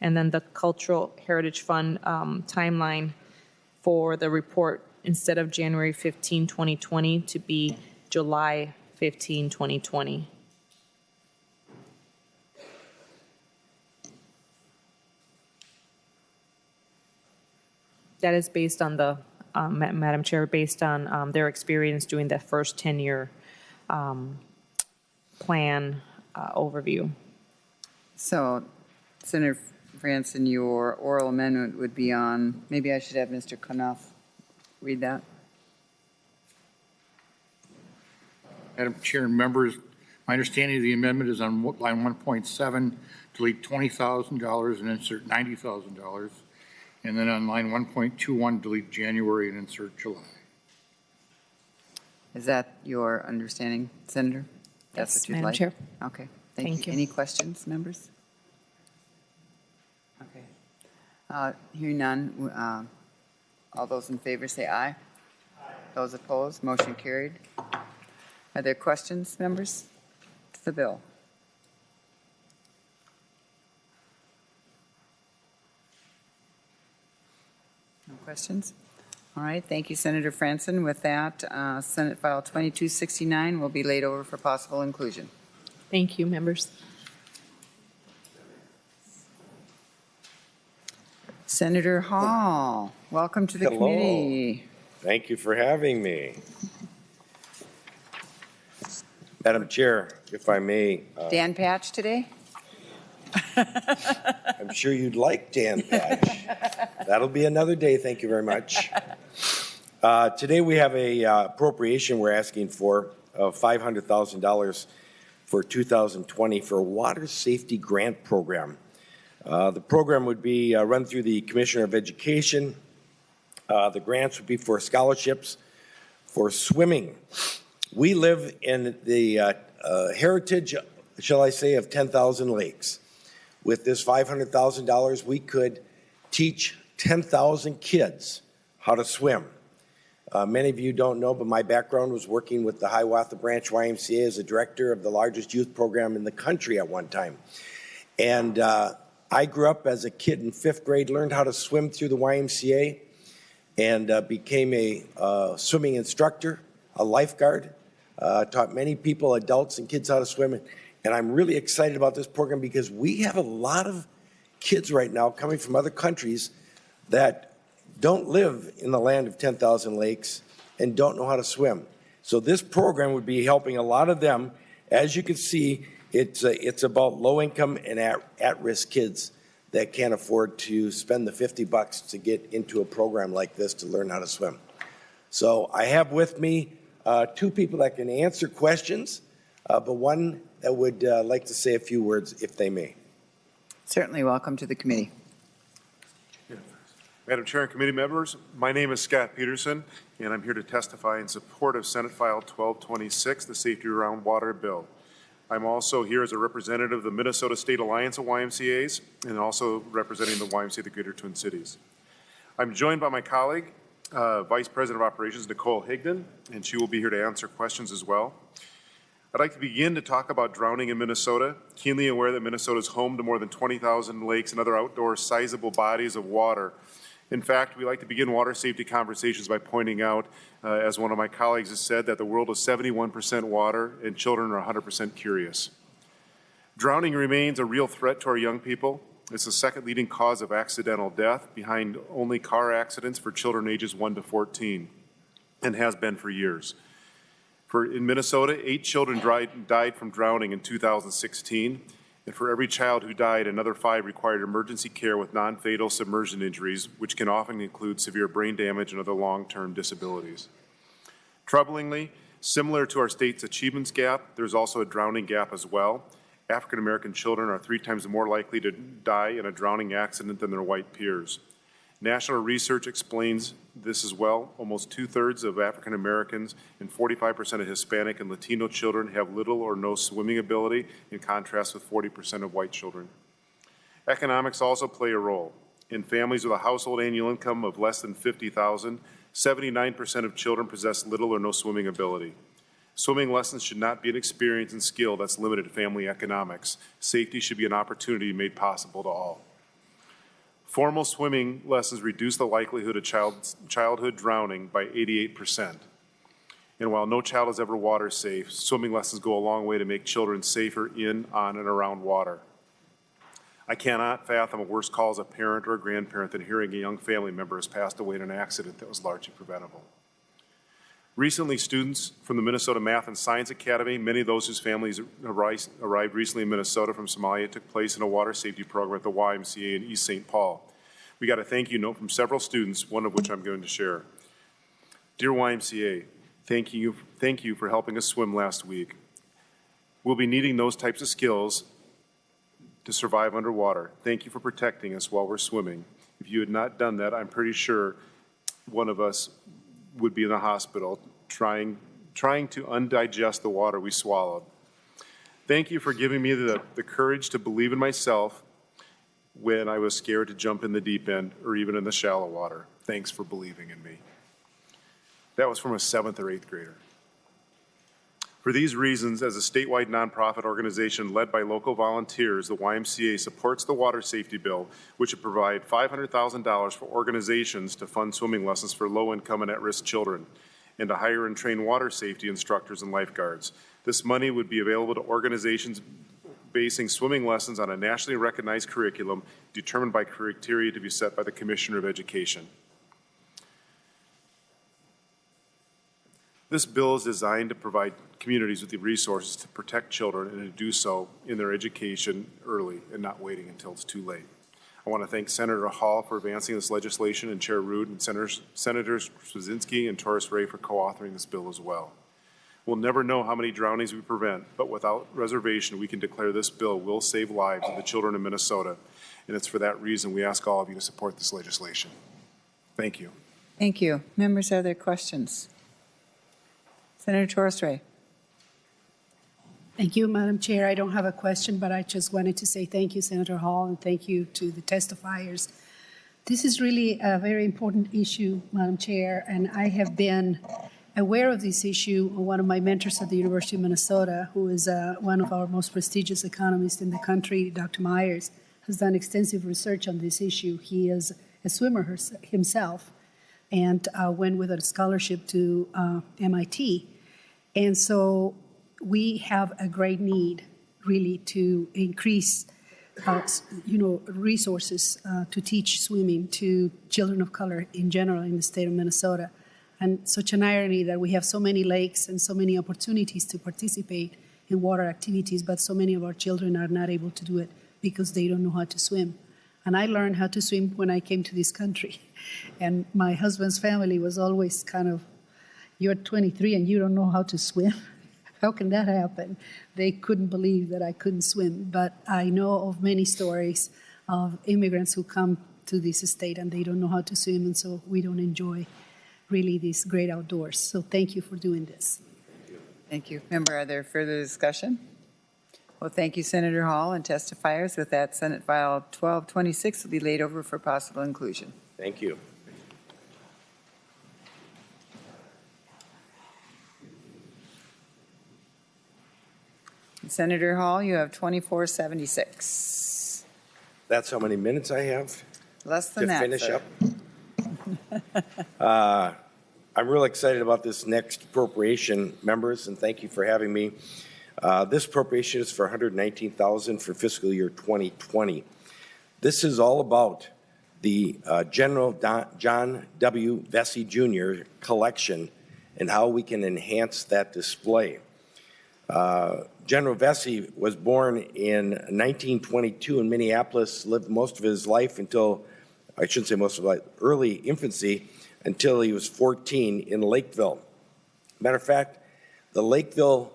and then the Cultural Heritage Fund timeline for the report, instead of January 15, 2020, to be July 15, 2020. That is based on the, Madam Chair, based on their experience doing that first 10-year plan overview. So, Senator Franson, your oral amendment would be on, maybe I should have Mr. Knuff read that. Madam Chair and members, my understanding of the amendment is on line 1.7, delete $20,000 and insert $90,000. And then on line 1.21, delete January and insert July. Is that your understanding, Senator? That's Yes, what you'd Madam like? Chair. Okay, Thank you. Any questions, members? Okay. Hearing none, all those in favor say aye. Aye. Those opposed, motion carried. Are there questions, members, to the bill? No questions? All right, thank you, Senator Franson. With that, Senate File 2269 will be laid over for possible inclusion. Thank you, members. Senator Hall, welcome to the committee. Thank you for having me. Madam Chair, if I may. Dan Patch today? I'm sure you'd like Dan Patch. That'll be another day. Thank you very much. Today we have a appropriation we're asking for of $500,000 for 2020 for a water safety grant program. The program would be run through the Commissioner of Education. The grants would be for scholarships for swimming. We live in the heritage, shall I say, of 10,000 lakes. With this $500,000, we could teach 10,000 kids how to swim. Many of you don't know, but my background was working with the Hiawatha Branch YMCA as a director of the largest youth program in the country at one time. And I grew up as a kid in 5th grade, learned how to swim through the YMCA, and became a swimming instructor, a lifeguard, taught many people, adults and kids, how to swim. And I'm really excited about this program because we have a lot of kids right now coming from other countries that don't live in the land of 10,000 lakes and don't know how to swim. So this program would be helping a lot of them. As you can see, it's about low-income and at-risk kids that can't afford to spend the $50 to get into a program like this to learn how to swim. So I have with me 2 people that can answer questions, but one that would like to say a few words, if they may. Certainly. Welcome to the committee. Madam Chair and committee members, my name is Scott Peterson, and I'm here to testify in support of Senate File 1226, the Safety Around Water Bill. I'm also here as a representative of the Minnesota State Alliance of YMCAs and also representing the YMCA of the Greater Twin Cities. I'm joined by my colleague, Vice President of Operations, Nicole Higdon, and she will be here to answer questions as well. I'd like to begin to talk about drowning in Minnesota, keenly aware that Minnesota is home to more than 20,000 lakes and other outdoor sizable bodies of water. In fact, we like to begin water safety conversations by pointing out, as one of my colleagues has said, that the world is 71% water and children are 100% curious. Drowning remains a real threat to our young people. It's the second leading cause of accidental death behind only car accidents for children ages 1 to 14 and has been for years. In Minnesota, 8 children died from drowning in 2016. And for every child who died, another 5 required emergency care with non-fatal submersion injuries, which can often include severe brain damage and other long-term disabilities. Troublingly, similar to our state's achievements gap, there's also a drowning gap as well. African American children are 3 times more likely to die in a drowning accident than their white peers. National research explains this as well. Almost 2/3 of African Americans and 45% of Hispanic and Latino children have little or no swimming ability, in contrast with 40% of white children. Economics also play a role. In families with a household annual income of less than $50,000, 79% of children possess little or no swimming ability. Swimming lessons should not be an experience and skill that's limited to family economics. Safety should be an opportunity made possible to all. Formal swimming lessons reduce the likelihood of childhood drowning by 88%. And while no child is ever water safe, swimming lessons go a long way to make children safer in, on, and around water. I cannot fathom a worse call as a parent or a grandparent than hearing a young family member has passed away in an accident that was largely preventable. Recently, students from the Minnesota Math and Science Academy, many of those whose families arrived recently in Minnesota from Somalia, took place in a water safety program at the YMCA in East St. Paul. We got a thank you note from several students, one of which I'm going to share. Dear YMCA, thank you for helping us swim last week. We'll be needing those types of skills to survive underwater. Thank you for protecting us while we're swimming. If you had not done that, I'm pretty sure one of us would be in the hospital trying to undigest the water we swallowed. Thank you for giving me the courage to believe in myself when I was scared to jump in the deep end or even in the shallow water. Thanks for believing in me. That was from a 7th or 8th grader. For these reasons, as a statewide nonprofit organization led by local volunteers, the YMCA supports the water safety bill, which would provide $500,000 for organizations to fund swimming lessons for low-income and at-risk children, and to hire and train water safety instructors and lifeguards. This money would be available to organizations basing swimming lessons on a nationally recognized curriculum determined by criteria to be set by the Commissioner of Education. This bill is designed to provide communities with the resources to protect children and to do so in their education early and not waiting until it's too late. I want to thank Senator Hall for advancing this legislation and Chair Rood and Senators Straczynski and Torres Ray for co-authoring this bill as well. We'll never know how many drownings we prevent, but without reservation, we can declare this bill will save lives of the children in Minnesota. And it's for that reason we ask all of you to support this legislation. Thank you. Thank you. Members, are there questions? Senator Torres Ray. Thank you, Madam Chair. I don't have a question, but I just wanted to say thank you, Senator Hall, and thank you to the testifiers. This is really a very important issue, Madam Chair, and I have been aware of this issue. One of my mentors at the University of Minnesota, who is one of our most prestigious economists in the country, Dr. Myers, has done extensive research on this issue. He is a swimmer himself and went with a scholarship to MIT. And so we have a great need, really, to increase resources to teach swimming to children of color in general in the state of Minnesota. And such an irony that we have so many lakes and so many opportunities to participate in water activities, but so many of our children are not able to do it because they don't know how to swim. And I learned how to swim when I came to this country. And my husband's family was always kind of, you're 23 and you don't know how to swim? How can that happen? They couldn't believe that I couldn't swim. But I know of many stories of immigrants who come to this state and they don't know how to swim, and so we don't enjoy really these great outdoors. So thank you for doing this. Thank you. Member, are there further discussion? Well, thank you, Senator Hall and testifiers. With that, Senate File 1226 will be laid over for possible inclusion. Thank you. Senator Hall, you have 2476. That's how many minutes I have? Less than that, finish sir. up. I'm real excited about this next appropriation, members, and thank you for having me. This appropriation is for $119,000 for fiscal year 2020. This is all about the General John W. Vesey Jr. collection and how we can enhance that display. General Vesey was born in 1922 in Minneapolis, lived most of his life until, I shouldn't say most of his life, early infancy, until he was 14 in Lakeville. Matter of fact, the Lakeville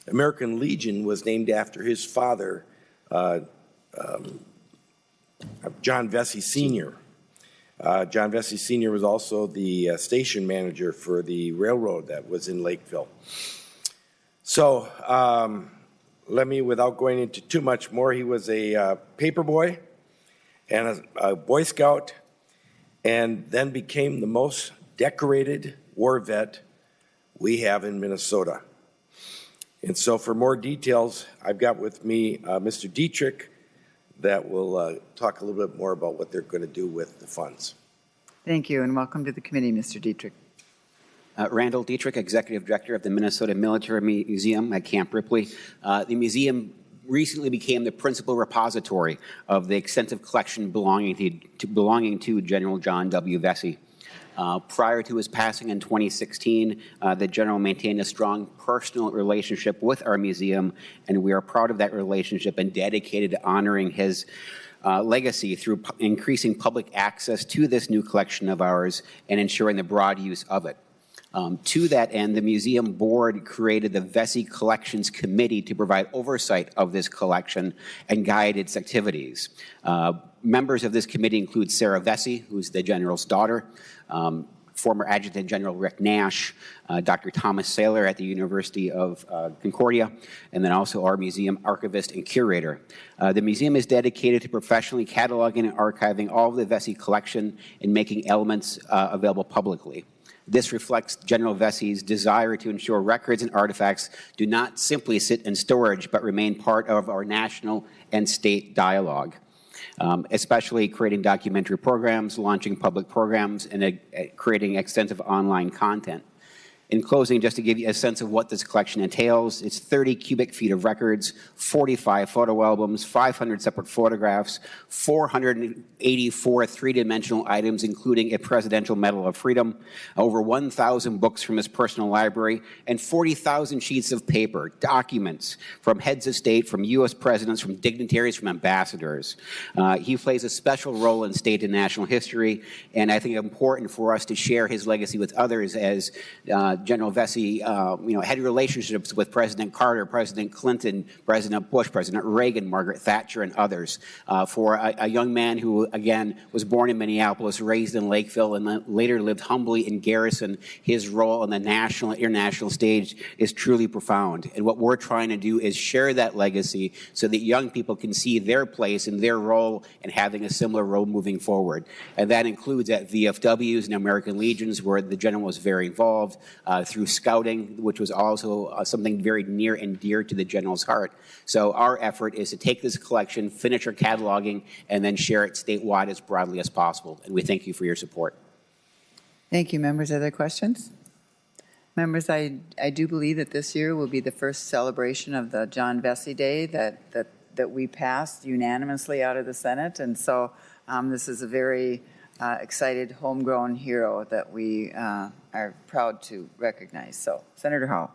American Legion was named after his father, John Vesey Sr. John Vesey Sr. was also the station manager for the railroad that was in Lakeville. So let me, without going into too much more, he was a paper boy and a Boy Scout, and then became the most decorated war vet we have in Minnesota. And so for more details, I've got with me Mr. Dietrich that will talk a little bit more about what they're going to do with the funds. Thank you, and welcome to the committee, Mr. Dietrich. Randall Dietrich, Executive Director of the Minnesota Military Museum at Camp Ripley. The museum recently became the principal repository of the extensive collection belonging to General John W. Vesey. Prior to his passing in 2016, the General maintained a strong personal relationship with our museum, and we are proud of that relationship and dedicated to honoring his legacy through increasing public access to this new collection of ours and ensuring the broad use of it. To that end, the museum board created the Vesey Collections Committee to provide oversight of this collection and guide its activities. Members of this committee include Sarah Vesey, who's the general's daughter, former Adjutant General Rick Nash, Dr. Thomas Saylor at the University of Concordia, and then also our museum archivist and curator. The museum is dedicated to professionally cataloging and archiving all of the Vesey collection and making elements available publicly. This reflects General Vesey's desire to ensure records and artifacts do not simply sit in storage, but remain part of our national and state dialogue, especially creating documentary programs, launching public programs, and creating extensive online content. In closing, just to give you a sense of what this collection entails, it's 30 cubic feet of records, 45 photo albums, 500 separate photographs, 484 three-dimensional items, including a Presidential Medal of Freedom, over 1,000 books from his personal library, and 40,000 sheets of paper, documents from heads of state, from U.S. presidents, from dignitaries, from ambassadors. He plays a special role in state and national history, and I think it's important for us to share his legacy with others as General Vesey, had relationships with President Carter, President Clinton, President Bush, President Reagan, Margaret Thatcher, and others. For a young man who, again, was born in Minneapolis, raised in Lakeville, and then later lived humbly in Garrison, his role on the national and international stage is truly profound. And what we're trying to do is share that legacy so that young people can see their place and their role in having a similar role moving forward. And that includes at VFWs and American Legions, where the general was very involved, through scouting, which was also something very near and dear to the general's heart. So our effort is to take this collection, finish our cataloging, and then share it statewide as broadly as possible. And we thank you for your support. Thank you, members. Other questions? Members, I do believe that this year will be the first celebration of the John Vesey Day that we passed unanimously out of the Senate. And so this is a very excited homegrown hero that we are proud to recognize. So, Senator Hall.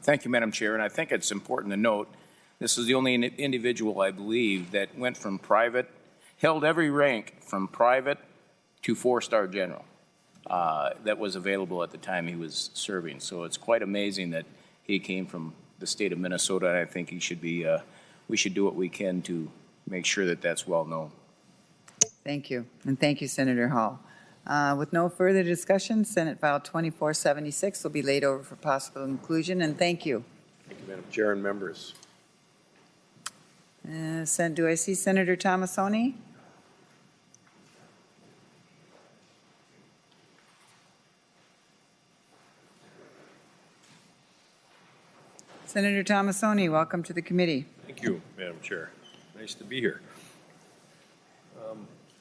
Thank you, Madam Chair. And I think it's important to note, this is the only individual, I believe, that went from private, held every rank from private to 4-star general that was available at the time he was serving. So it's quite amazing that he came from the state of Minnesota, and I think he should be, we should do what we can to make sure that that's well known. Thank you. And thank you, Senator Hall. With no further discussion, Senate File 2476 will be laid over for possible inclusion, and thank you. Thank you, Madam Chair and members. Do I see Senator Tomassoni? Senator Tomassoni, welcome to the committee. Thank you, Madam Chair. Nice to be here.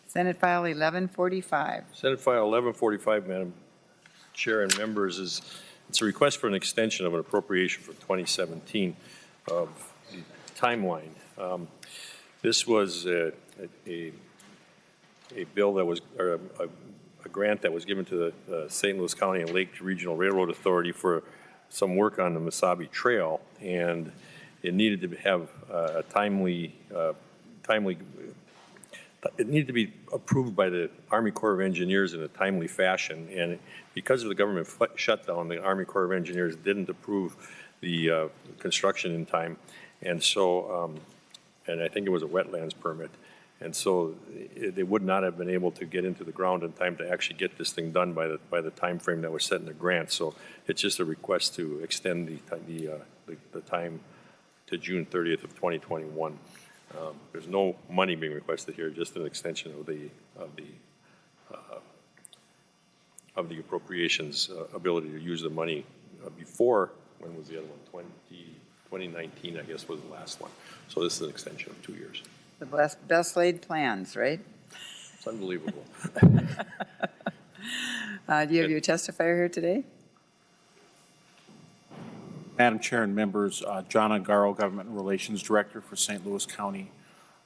Senate File 1145. Senate File 1145, Madam Chair and members, it's a request for an extension of an appropriation for 2017 of the timeline. This was a bill that was, or a grant that was given to the St. Louis County and Lake Regional Railroad Authority for some work on the Mesabi Trail, and it needed to have a timely, it needed to be approved by the Army Corps of Engineers in a timely fashion, and because of the government shutdown, the Army Corps of Engineers didn't approve the construction in time, and so, and I think it was a wetlands permit, and so they would not have been able to get into the ground in time to actually get this thing done by the time frame that was set in the grant. So it's just a request to extend the time to June 30th of 2021. There's no money being requested here, just an extension of the appropriations ability to use the money before. When was the other one? 2019, I guess, was the last one. So this is an extension of 2 years. The best laid plans, right? It's unbelievable. Do you have your testifier here today? Madam Chair and members, John Ungaro, Government Relations Director for St. Louis County.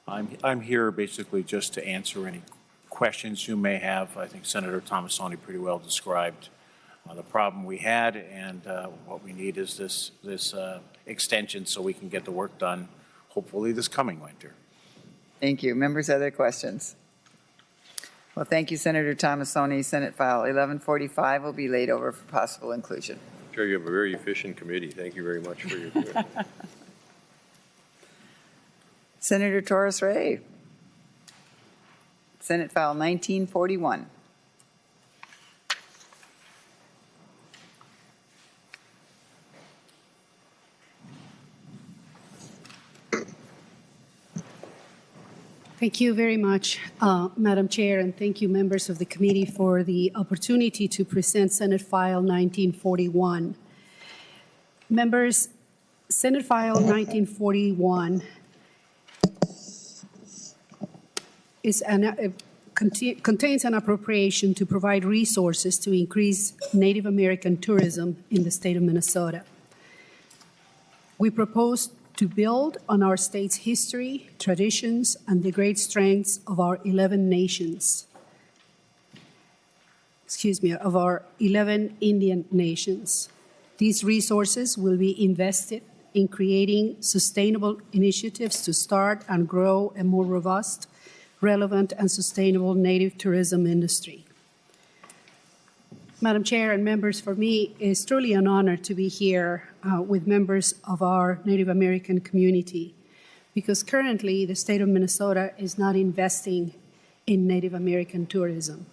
I'm here basically just to answer any questions you may have. I think Senator Tomassoni pretty well described the problem we had, and what we need is this extension so we can get the work done, hopefully this coming winter. Thank you. Members, other questions? Well, thank you, Senator Tomassoni. Senate File 1145 will be laid over for possible inclusion. Sure, you have a very efficient committee. Thank you very much for your work. Senator Torres Ray. Senate File 1941. Thank you very much, Madam Chair, and thank you, members of the committee, for the opportunity to present Senate File 1941. Members, Senate File 1941 contains an appropriation to provide resources to increase Native American tourism in the state of Minnesota. We propose to build on our state's history, traditions, and the great strengths of our 11 Indian nations. These resources will be invested in creating sustainable initiatives to start and grow a more robust, relevant, and sustainable Native tourism industry. Madam Chair and members, for me, it's truly an honor to be here with members of our Native American community, because currently the state of Minnesota is not investing in Native American tourism.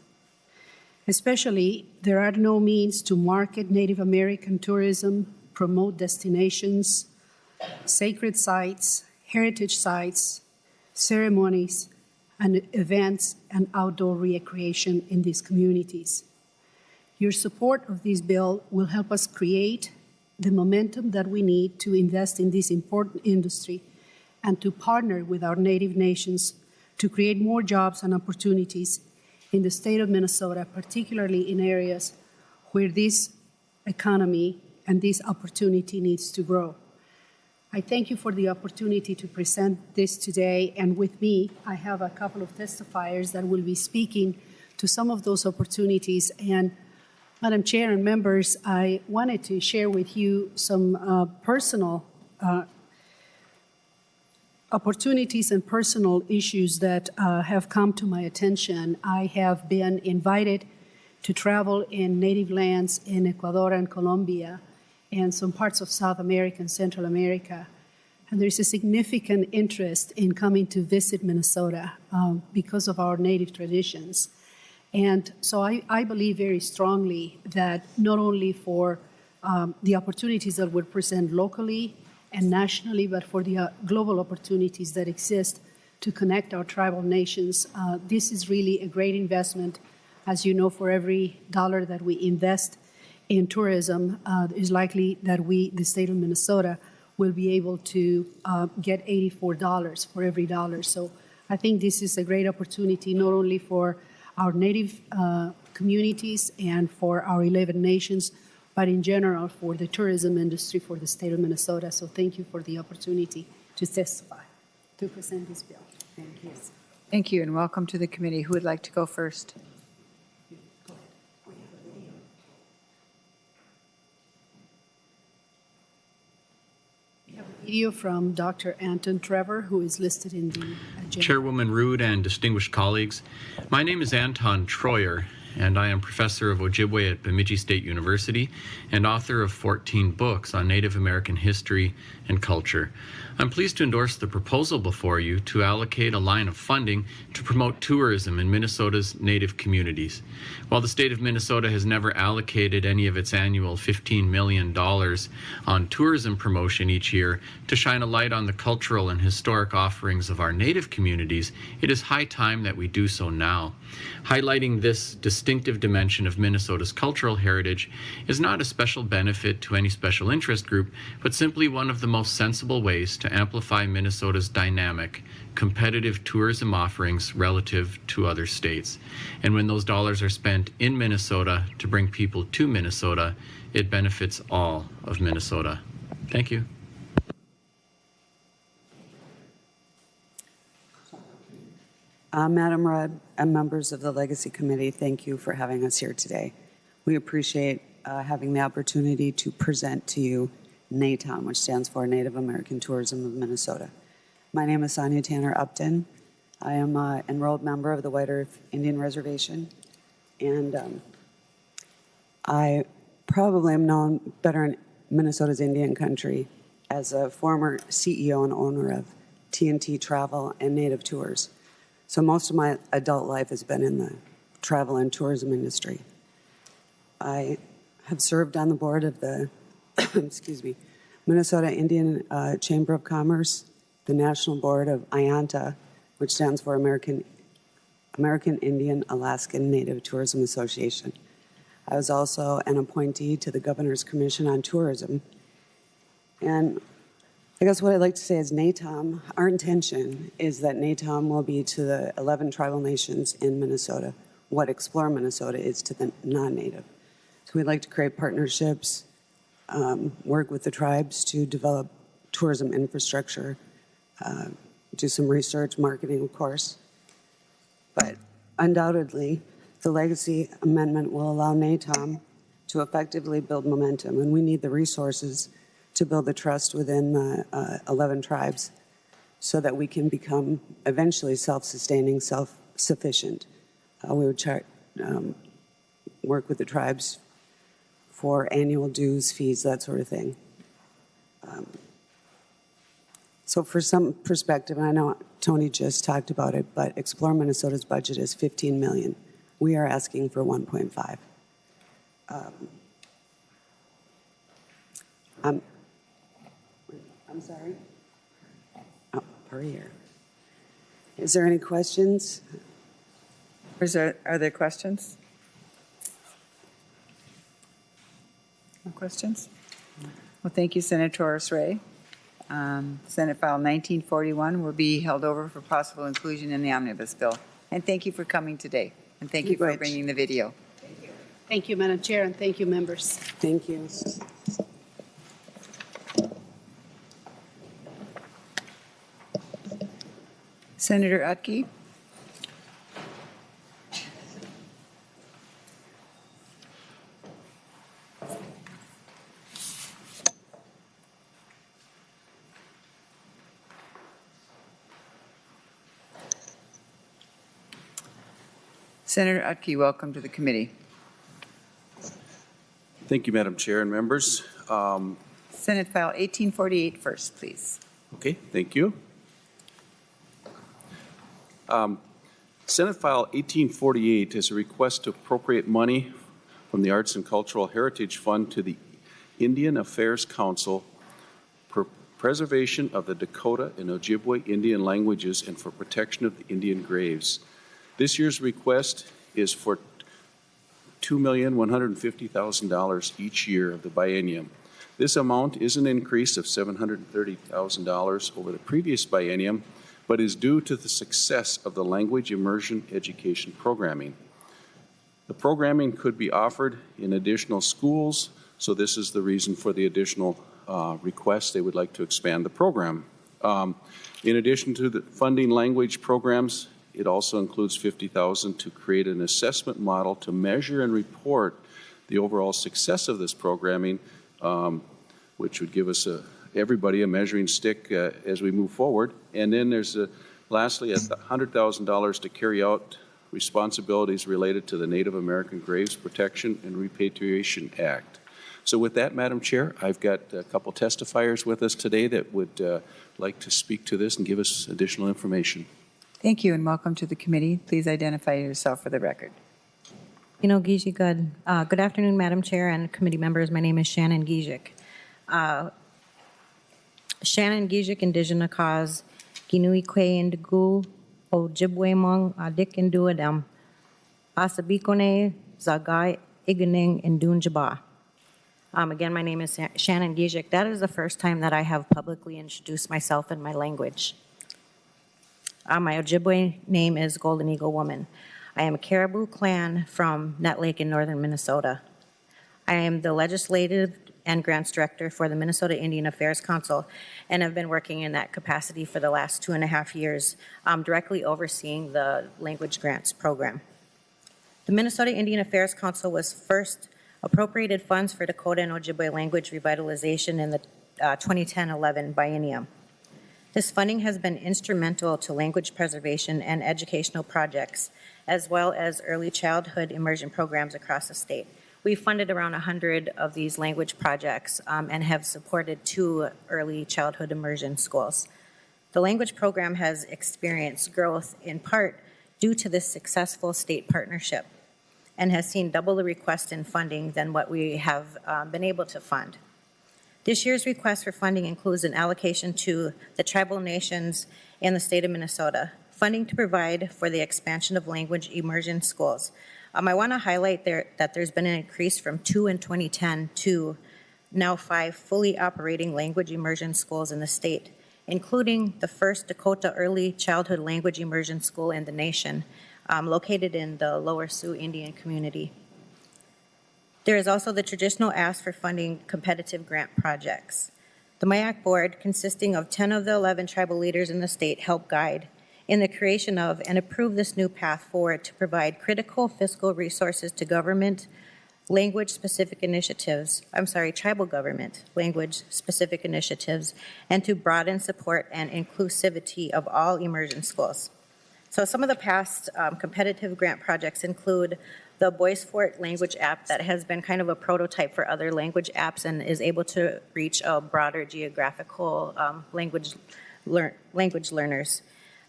Especially, there are no means to market Native American tourism, promote destinations, sacred sites, heritage sites, ceremonies, and events and outdoor recreation in these communities. Your support of this bill will help us create the momentum that we need to invest in this important industry and to partner with our native nations to create more jobs and opportunities in the state of Minnesota, particularly in areas where this economy and this opportunity needs to grow. I thank you for the opportunity to present this today, and with me, I have a couple of testifiers that will be speaking to some of those opportunities. And Madam Chair and members, I wanted to share with you some personal opportunities and personal issues that have come to my attention. I have been invited to travel in native lands in Ecuador and Colombia and some parts of South America and Central America. And there's a significant interest in coming to visit Minnesota because of our native traditions. And so I believe very strongly that not only for the opportunities that would present locally and nationally, but for the global opportunities that exist to connect our tribal nations, this is really a great investment. As you know, for every dollar that we invest in tourism, is likely that the state of Minnesota, will be able to get $84 for every dollar. So I think this is a great opportunity not only for our native communities and for our 11 nations, but in general for the tourism industry for the state of Minnesota. So thank you for the opportunity to testify, to present this bill. Thank you. Thank you, and welcome to the committee. Who would like to go first? Video from Dr. Anton Trevor, who is listed in the agenda. Chairwoman Rood and distinguished colleagues, my name is Anton Troyer, and I am professor of Ojibwe at Bemidji State University and author of 14 books on Native American history and culture. I'm pleased to endorse the proposal before you to allocate a line of funding to promote tourism in Minnesota's Native communities. While the state of Minnesota has never allocated any of its annual $15 million on tourism promotion each year to shine a light on the cultural and historic offerings of our Native communities, it is high time that we do so now. Highlighting this distinctive dimension of Minnesota's cultural heritage is not a special benefit to any special interest group, but simply one of the most sensible ways to amplify Minnesota's dynamic, competitive tourism offerings relative to other states. And when those dollars are spent in Minnesota to bring people to Minnesota, it benefits all of Minnesota. Thank you. Madam Rudd and members of the Legacy Committee, thank you for having us here today. We appreciate having the opportunity to present to you NATOM, which stands for Native American Tourism of Minnesota. My name is Sonia Tanner Upton. I am an enrolled member of the White Earth Indian Reservation, and I probably am known better in Minnesota's Indian country as a former CEO and owner of TNT Travel and Native Tours. So most of my adult life has been in the travel and tourism industry. I have served on the board of the Minnesota Indian Chamber of Commerce, the national board of IANTA, which stands for American Indian Alaskan Native Tourism Association. I was also an appointee to the Governor's Commission on Tourism. And I guess what I'd like to say is NATOM, our intention is that NATOM will be to the 11 tribal nations in Minnesota what Explore Minnesota is to the non-Native. So we'd like to create partnerships, work with the tribes to develop tourism infrastructure, do some research, marketing, of course. But undoubtedly, the Legacy Amendment will allow NATOM to effectively build momentum, and we need the resources to build the trust within the 11 tribes so that we can become eventually self-sustaining, self-sufficient. We would work with the tribes for annual dues, fees, that sort of thing. So for some perspective, and I know Tony just talked about it, but Explore Minnesota's budget is $15 million. We are asking for 1.5. I'm sorry? Oh, per year. Is there any questions? Are there questions? No questions? Well, thank you, Senator Sray. Senate File 1941 will be held over for possible inclusion in the omnibus bill. And thank you for coming today. And thank you for bringing the video. Thank you, Madam Chair, and thank you, members. Thank you. Senator Utke. Senator Utke, welcome to the committee. Thank you, Madam Chair and members. Senate File 1848 first, please. Okay, thank you. Senate File 1848 is a request to appropriate money from the Arts and Cultural Heritage Fund to the Indian Affairs Council for preservation of the Dakota and Ojibwe Indian languages and for protection of the Indian graves. This year's request is for $2,150,000 each year of the biennium. This amount is an increase of $730,000 over the previous biennium, but is due to the success of the language immersion education programming. The programming could be offered in additional schools, so this is the reason for the additional request. They would like to expand the program. In addition to the funding language programs, it also includes $50,000 to create an assessment model to measure and report the overall success of this programming, which would give us everybody a measuring stick as we move forward. And then there's lastly $100,000 to carry out responsibilities related to the Native American Graves Protection and Repatriation Act. So with that, Madam Chair, I've got a couple testifiers with us today that would like to speak to this and give us additional information. Thank you and welcome to the committee. Please identify yourself for the record. Good afternoon, Madam Chair and committee members. My name is Shannon Gijik. Shannon Gijik, Indigenous Cause, Ginui Kwe Indigu, Ojibwe Mong, Adik Induadam, Asabikone, Zagai, Iganing, and Dunjaba. Again, my name is Shannon Gijik. That is the first time that I have publicly introduced myself in my language. My Ojibwe name is Golden Eagle Woman. I am a Caribou clan from Nut Lake in northern Minnesota. I am the legislative and grants director for the Minnesota Indian Affairs Council and have been working in that capacity for the last 2.5 years, directly overseeing the language grants program. The Minnesota Indian Affairs Council was first appropriated funds for Dakota and Ojibwe language revitalization in the 2010-11 biennium. This funding has been instrumental to language preservation and educational projects, as well as early childhood immersion programs across the state. We've funded around 100 of these language projects and have supported 2 early childhood immersion schools. The language program has experienced growth in part due to this successful state partnership and has seen double the request in funding than what we have been able to fund. This year's request for funding includes an allocation to the tribal nations in the state of Minnesota, funding to provide for the expansion of language immersion schools. I want to highlight that there's been an increase from 2 in 2010 to now 5 fully operating language immersion schools in the state, including the first Dakota Early Childhood Language Immersion School in the nation, located in the Lower Sioux Indian community. There is also the traditional ask for funding competitive grant projects. The MIAC board, consisting of 10 of the 11 tribal leaders in the state, helped guide in the creation of and approve this new path forward to provide critical fiscal resources to government language-specific initiatives, tribal government language-specific initiatives, and to broaden support and inclusivity of all immersion schools. So some of the past competitive grant projects include the Bois Forte language app that has been kind of a prototype for other language apps and is able to reach a broader geographical language learners.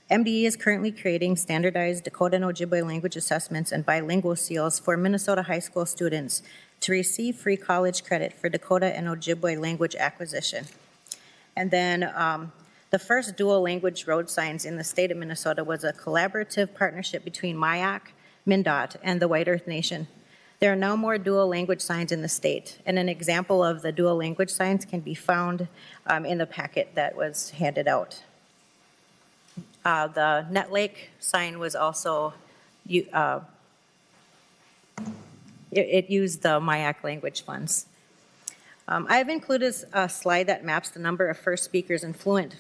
MDE is currently creating standardized Dakota and Ojibwe language assessments and bilingual seals for Minnesota high school students to receive free college credit for Dakota and Ojibwe language acquisition. And then the first dual language road signs in the state of Minnesota was a collaborative partnership between MIAC, MnDOT, and the White Earth Nation. There are now more dual language signs in the state, and an example of the dual language signs can be found in the packet that was handed out. The Net Lake sign was also, it used the MIAC language funds. I have included a slide that maps the number of first speakers and fluent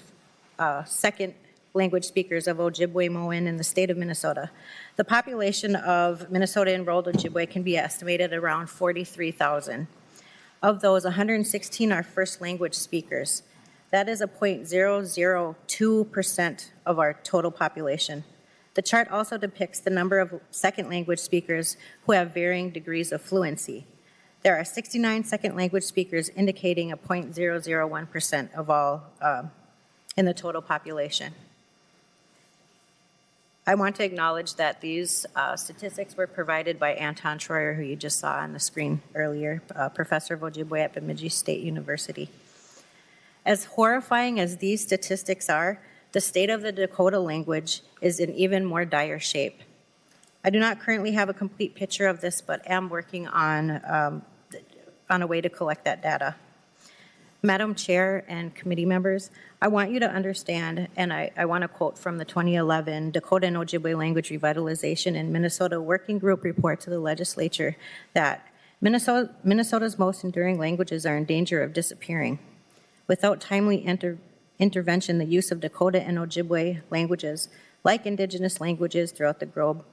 second language speakers of Ojibwe-Moan in the state of Minnesota. The population of Minnesota-enrolled Ojibwe can be estimated around 43,000. Of those, 116 are first language speakers. That is a 0.002% of our total population. The chart also depicts the number of second language speakers who have varying degrees of fluency. There are 69 second language speakers, indicating a 0.001% of all in the total population. I want to acknowledge that these statistics were provided by Anton Troyer, who you just saw on the screen earlier, professor of Ojibwe at Bemidji State University. As horrifying as these statistics are, the state of the Dakota language is in even more dire shape. I do not currently have a complete picture of this, but am working on a way to collect that data. Madam Chair and committee members, I want you to understand, and I want to quote from the 2011 Dakota and Ojibwe Language Revitalization in Minnesota Working Group report to the legislature, that Minnesota's most enduring languages are in danger of disappearing. Without timely intervention, the use of Dakota and Ojibwe languages, like indigenous languages throughout the globe,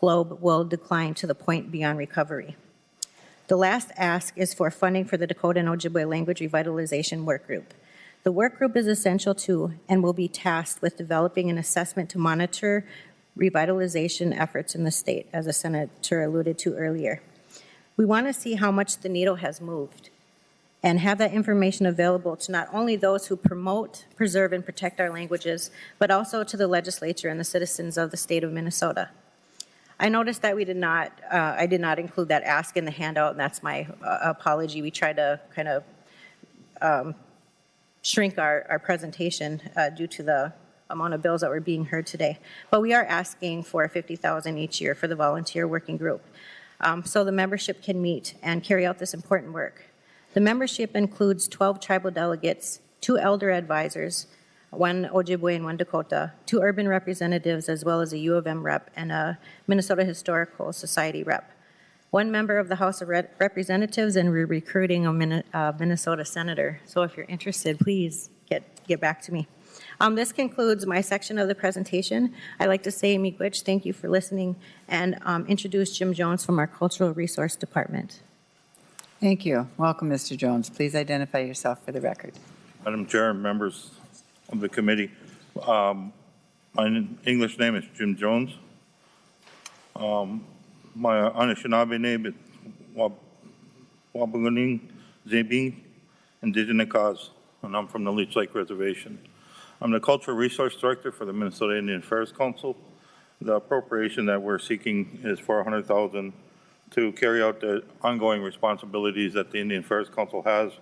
will decline to the point beyond recovery. The last ask is for funding for the Dakota and Ojibwe Language Revitalization Work Group. The work group is essential to and will be tasked with developing an assessment to monitor revitalization efforts in the state, as the senator alluded to earlier. We want to see how much the needle has moved and have that information available to not only those who promote, preserve, and protect our languages, but also to the legislature and the citizens of the state of Minnesota. I noticed that I did not include that ask in the handout, and that's my apology. We tried to kind of shrink our presentation due to the amount of bills that were being heard today. But we are asking for $50,000 each year for the volunteer working group, so the membership can meet and carry out this important work. The membership includes 12 tribal delegates, 2 elder advisors, 1 Ojibwe and 1 Dakota, 2 urban representatives, as well as a U of M rep and a Minnesota Historical Society rep, 1 member of the House of Representatives, and we're recruiting a Minnesota senator. So if you're interested, please get back to me. This concludes my section of the presentation. I'd like to say, Miigwech, thank you for listening, and introduce Jim Jones from our Cultural Resource Department. Thank you. Welcome, Mr. Jones. Please identify yourself for the record. Madam Chair and members of the committee, my English name is Jim Jones. My Anishinaabe name is Wabanguning Zebing, Indigenous Cause, and I'm from the Leech Lake Reservation. I'm the Cultural Resource Director for the Minnesota Indian Affairs Council. The appropriation that we're seeking is $400,000 to carry out the ongoing responsibilities that the Indian Affairs Council has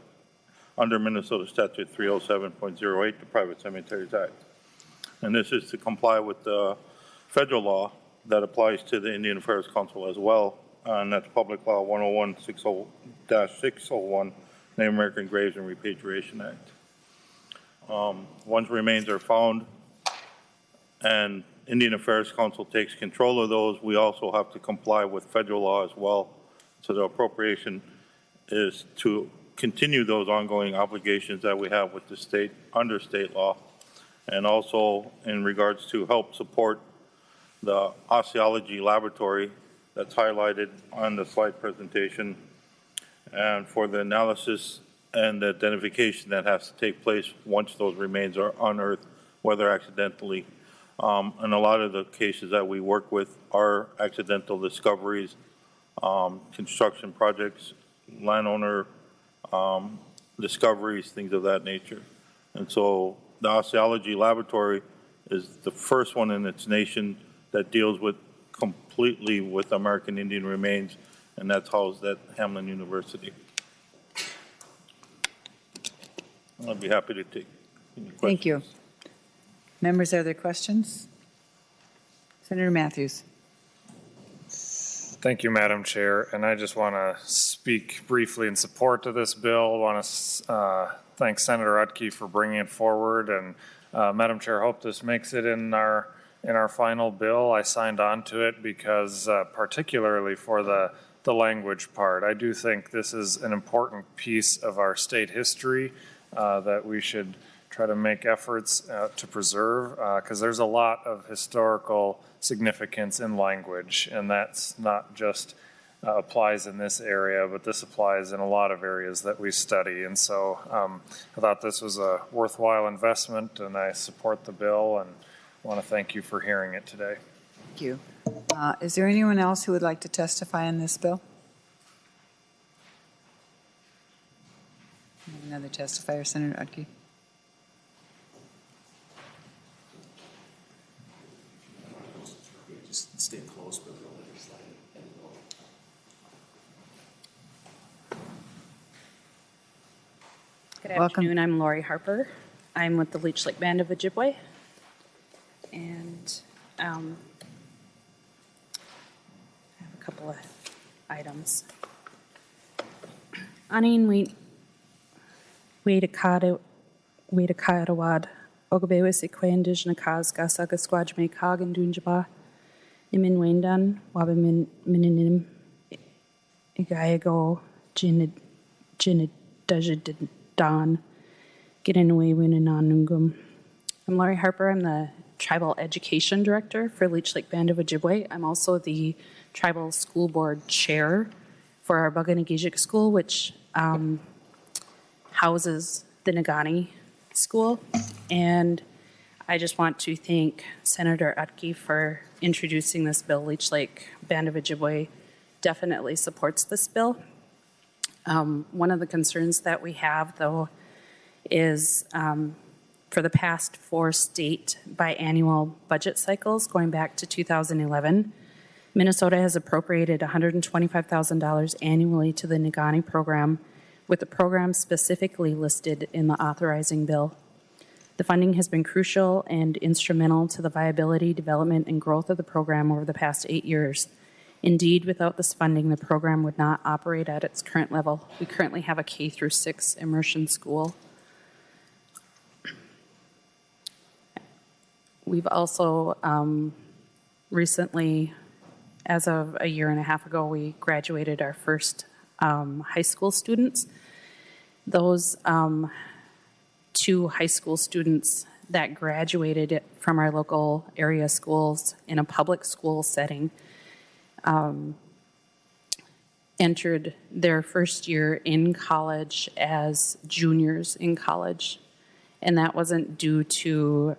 under Minnesota Statute 307.08, the Private Cemeteries Act. And this is to comply with the federal law that applies to the Indian Affairs Council as well, and that's Public Law 101-601, Native American Graves and Repatriation Act. Once remains are found and Indian Affairs Council takes control of those, we also have to comply with federal law as well. So the appropriation is to continue those ongoing obligations that we have with the state under state law, and also in regards to help support the osteology laboratory that's highlighted on the slide presentation, and for the analysis and the identification that has to take place once those remains are unearthed, whether accidentally. And a lot of the cases that we work with are accidental discoveries, construction projects, landowner discoveries, things of that nature. And so the osteology laboratory is the first one in its nation that deals with completely with American Indian remains, and that's housed at Hamlin University. I'd be happy to take any questions. Thank you. Members, are there questions? Senator Matthews. Thank you, Madam Chair. And I just want to speak briefly in support of this bill. I want to thank Senator Utke for bringing it forward. And Madam Chair, I hope this makes it in our final bill. I signed on to it because particularly for the language part, I do think this is an important piece of our state history that we should try to make efforts to preserve, because there's a lot of historical significance in language, and that's not just applies in this area, but this applies in a lot of areas that we study. And so I thought this was a worthwhile investment, and I support the bill and want to thank you for hearing it today. Thank you. Is there anyone else who would like to testify on this bill? Another testifier, Senator Utke. Just stay close, but Good afternoon. I'm Lori Harper. I'm with the Leech Lake Band of Ojibwe. And I have a couple of items. Anin we to Kaitawad, Ogabewis Equandish Nakaz Gasaga Squadme Kag and Dunjaba, Nimin Waindan, Wabamin Mininim, Igayago, Jinid Dajid Don, Getting Away Winanungum. I'm Laurie Harper. I'm the Tribal Education Director for Leech Lake Band of Ojibwe. I'm also the Tribal School Board Chair for our Buganagijic School, which houses the Nagani School. And I just want to thank Senator Utke for introducing this bill. Leech Lake Band of Ojibwe definitely supports this bill. One of the concerns that we have, though, is for the past 4 state biannual budget cycles, going back to 2011, Minnesota has appropriated $125,000 annually to the Nagani program, with the program specifically listed in the authorizing bill. The funding has been crucial and instrumental to the viability, development, and growth of the program over the past 8 years. Indeed, without this funding, the program would not operate at its current level. We currently have a K-6 immersion school. We've also recently, as of a year and a half ago, we graduated our first high school students. Those 2 high school students that graduated from our local area schools in a public school setting entered their first year in college as juniors in college. And that wasn't due to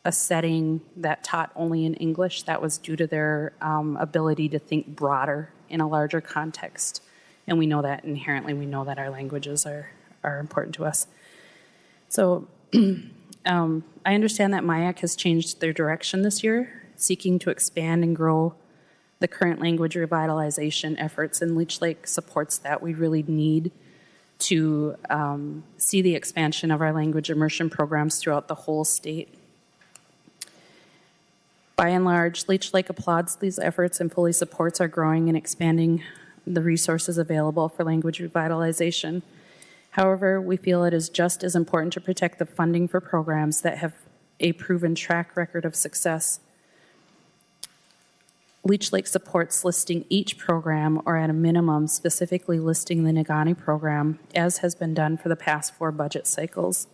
a setting that taught only in English. That was due to their ability to think broader in a larger context. And we know that inherently, we know that our languages are important to us. So I understand that MIAC has changed their direction this year, seeking to expand and grow the current language revitalization efforts, and Leech Lake supports that. We really need to see the expansion of our language immersion programs throughout the whole state. By and large, Leech Lake applauds these efforts and fully supports our growing and expanding the resources available for language revitalization. However, we feel it is just as important to protect the funding for programs that have a proven track record of success. Leech Lake supports listing each program, or at a minimum, specifically listing the Nagani program, as has been done for the past 4 budget cycles.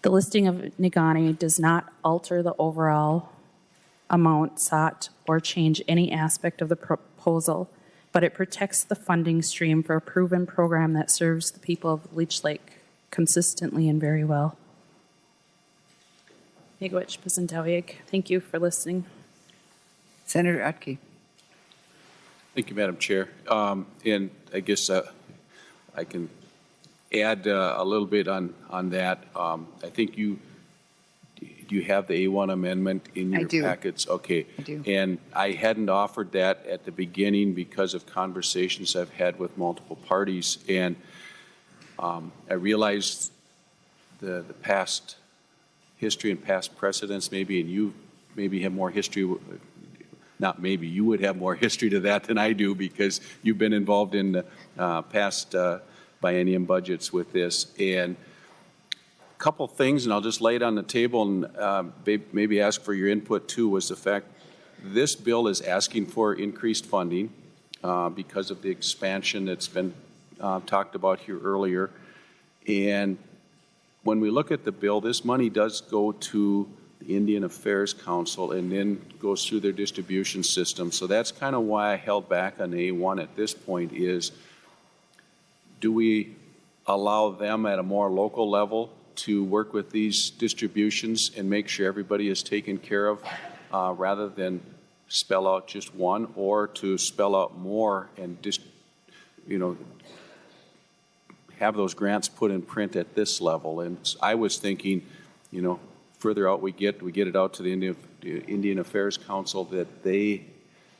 The listing of Nagani does not alter the overall amount sought or change any aspect of the proposal, but it protects the funding stream for a proven program that serves the people of Leech Lake consistently and very well. Thank you for listening. Senator Utke. Thank you, Madam Chair. And I guess I can add a little bit on that. I think do you have the A1 amendment in your packets? Okay. I do. And I hadn't offered that at the beginning because of conversations I've had with multiple parties. And I realized the past history and past precedents maybe, and you've maybe have more history, not maybe, you would have more history to that than I do because you've been involved in past biennium budgets with this. And a couple things, and I'll just lay it on the table and maybe ask for your input too, was the fact this bill is asking for increased funding because of the expansion that's been talked about here earlier. And when we look at the bill, this money does go to the Indian Affairs Council and then goes through their distribution system. So that's kind of why I held back on A1 at this point is, do we allow them at a more local level to work with these distributions and make sure everybody is taken care of rather than spell out just one, or to spell out more and just, you know, have those grants put in print at this level. And I was thinking, you know, further out we get it out to the Indian Affairs Council that they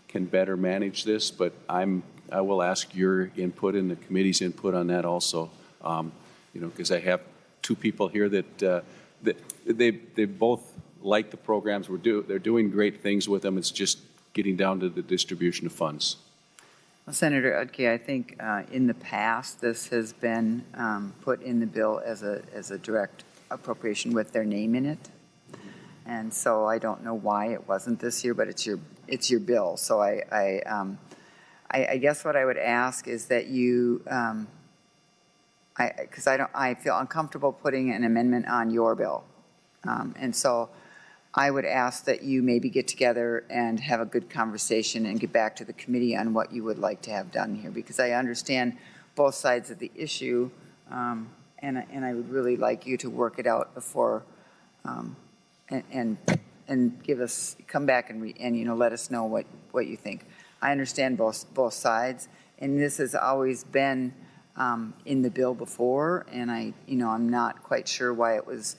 can better manage this. But I will ask your input and the committee's input on that also. You know, because I have two people here that they both like the programs they're doing great things with them. It's just getting down to the distribution of funds. Well, Senator Udke, I think in the past this has been put in the bill as a direct appropriation with their name in it, and so I don't know why it wasn't this year, but it's your bill. So I guess what I would ask is that you, because I feel uncomfortable putting an amendment on your bill, and so I would ask that you maybe get together and have a good conversation and get back to the committee on what you would like to have done here, because I understand both sides of the issue, and I would really like you to work it out before and come back and you know, let us know what you think. I understand both sides, and this has always been in the bill before, and I'm not quite sure why it was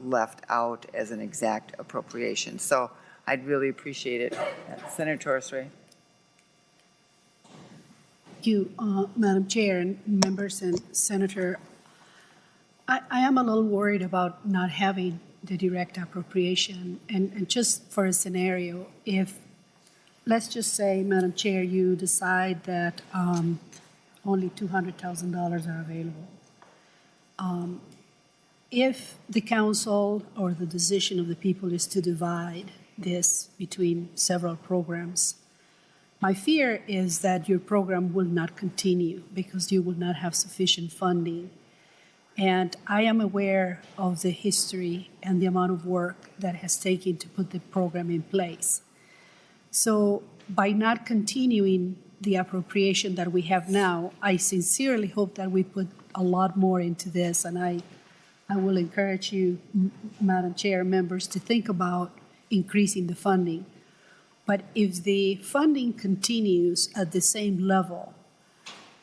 left out as an exact appropriation. So I'd really appreciate it. Senator Torres-Ray. Thank you, Madam Chair and members and Senator. I am a little worried about not having the direct appropriation. And just for a scenario, if, let's just say, Madam Chair, you decide that only $200,000 are available. If the council or the decision of the people is to divide this between several programs, my fear is that your program will not continue because you will not have sufficient funding. And I am aware of the history and the amount of work that has taken to put the program in place. So by not continuing the appropriation that we have now, I sincerely hope that we put a lot more into this, and I will encourage you, Madam Chair, members, to think about increasing the funding. But if the funding continues at the same level,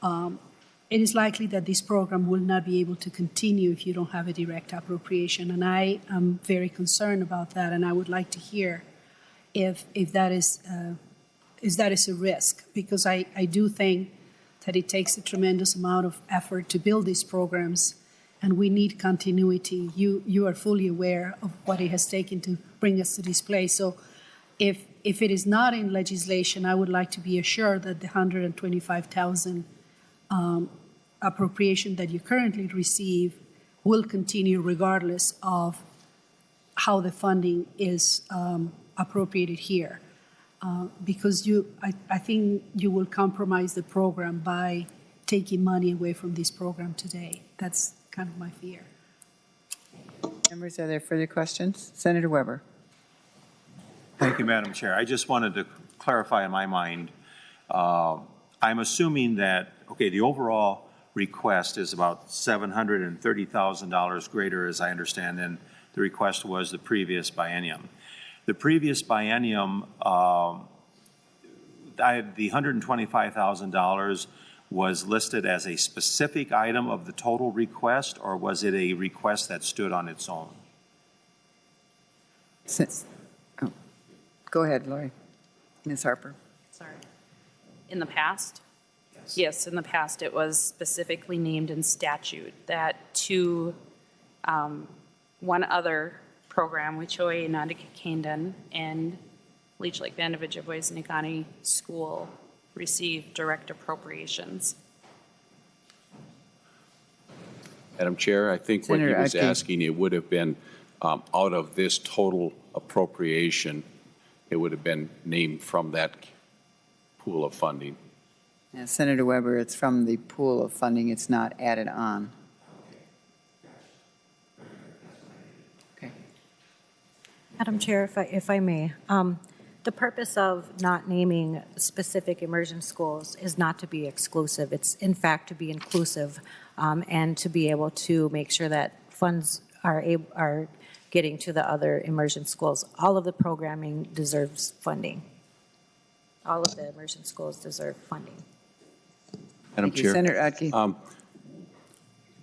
it is likely that this program will not be able to continue if you don't have a direct appropriation. And I am very concerned about that, and I would like to hear if that is a risk, because I do think that it takes a tremendous amount of effort to build these programs, and we need continuity. You are fully aware of what it has taken to bring us to this place. So if it is not in legislation, I would like to be assured that the $125,000 appropriation that you currently receive will continue regardless of how the funding is appropriated here. Because I think you will compromise the program by taking money away from this program today. That's kind of my fear. Members, are there further questions? Senator Weber. Thank you, Madam Chair. I just wanted to clarify in my mind. I'm assuming that, okay, the overall request is about $730,000 greater, as I understand, than the request was the previous biennium. The previous biennium, the $125,000 was listed as a specific item of the total request, or was it a request that stood on its own? Go ahead, Lori. Ms. Harper. Sorry. In the past? Yes, in the past it was specifically named in statute that one other program, Wichoi Nandikandan and Leech Lake Band of Ojibwe's Nikani School receive direct appropriations. Madam Chair, I think what he Senator was Atke. asking, it would have been out of this total appropriation, it would have been named from that pool of funding. Yeah, Senator Weber, it's from the pool of funding. It's not added on. Okay. Madam Chair, if I may, the purpose of not naming specific immersion schools is not to be exclusive. It's in fact to be inclusive and to be able to make sure that funds are getting to the other immersion schools. All of the programming deserves funding. All of the immersion schools deserve funding. Madam Thank you. Chair. Senator Atke.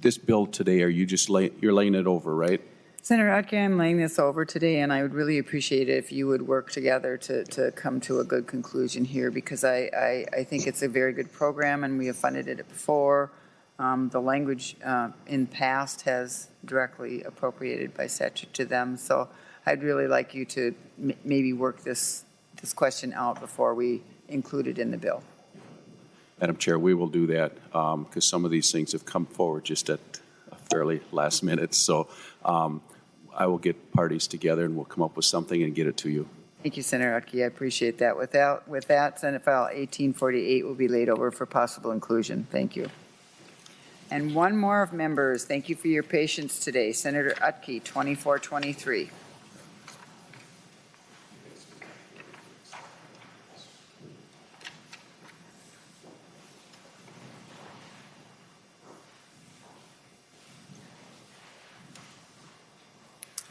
This bill today, are you just you're laying it over, right? Senator Atke, I'm laying this over today, and I would really appreciate it if you would work together to come to a good conclusion here, because I think it's a very good program, and we have funded it before. The language in past has directly appropriated by statute to them, so I'd really like you to maybe work this question out before we include it in the bill. Madam Chair, we will do that because some of these things have come forward just at a fairly last minute. So I will get parties together and we'll come up with something and get it to you. Thank you, Senator Atke. I appreciate that. With that, Senate File 1848 will be laid over for possible inclusion. Thank you. And one more of members. Thank you for your patience today. Senator Atke, 2423.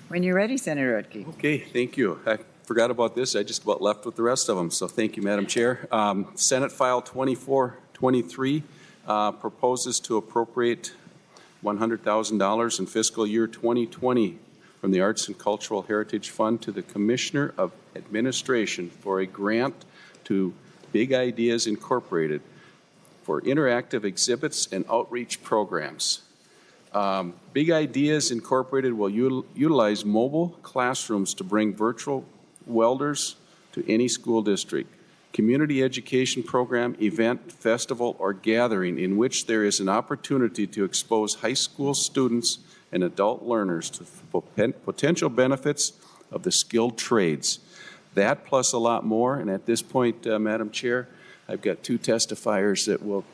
When you're ready, Senator Atke. Okay, thank you. I forgot about this. I just about left with the rest of them. So thank you, Madam Chair. Senate File 2423 proposes to appropriate $100,000 in fiscal year 2020 from the Arts and Cultural Heritage Fund to the Commissioner of Administration for a grant to Big Ideas Incorporated for interactive exhibits and outreach programs. Big Ideas Incorporated will utilize mobile classrooms to bring virtual welders to any school district, community education program, event, festival, or gathering in which there is an opportunity to expose high school students and adult learners to potential benefits of the skilled trades. That plus a lot more, and at this point, Madam Chair, I've got two testifiers that will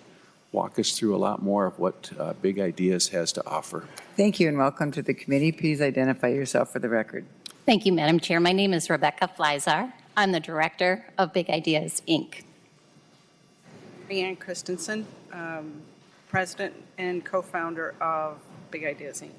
walk us through a lot more of what Big Ideas has to offer. Thank you and welcome to the committee. Please identify yourself for the record. Thank you, Madam Chair. My name is Rebecca Fleisar. I'm the director of Big Ideas, Inc. Marianne Christensen, president and co-founder of Big Ideas, Inc.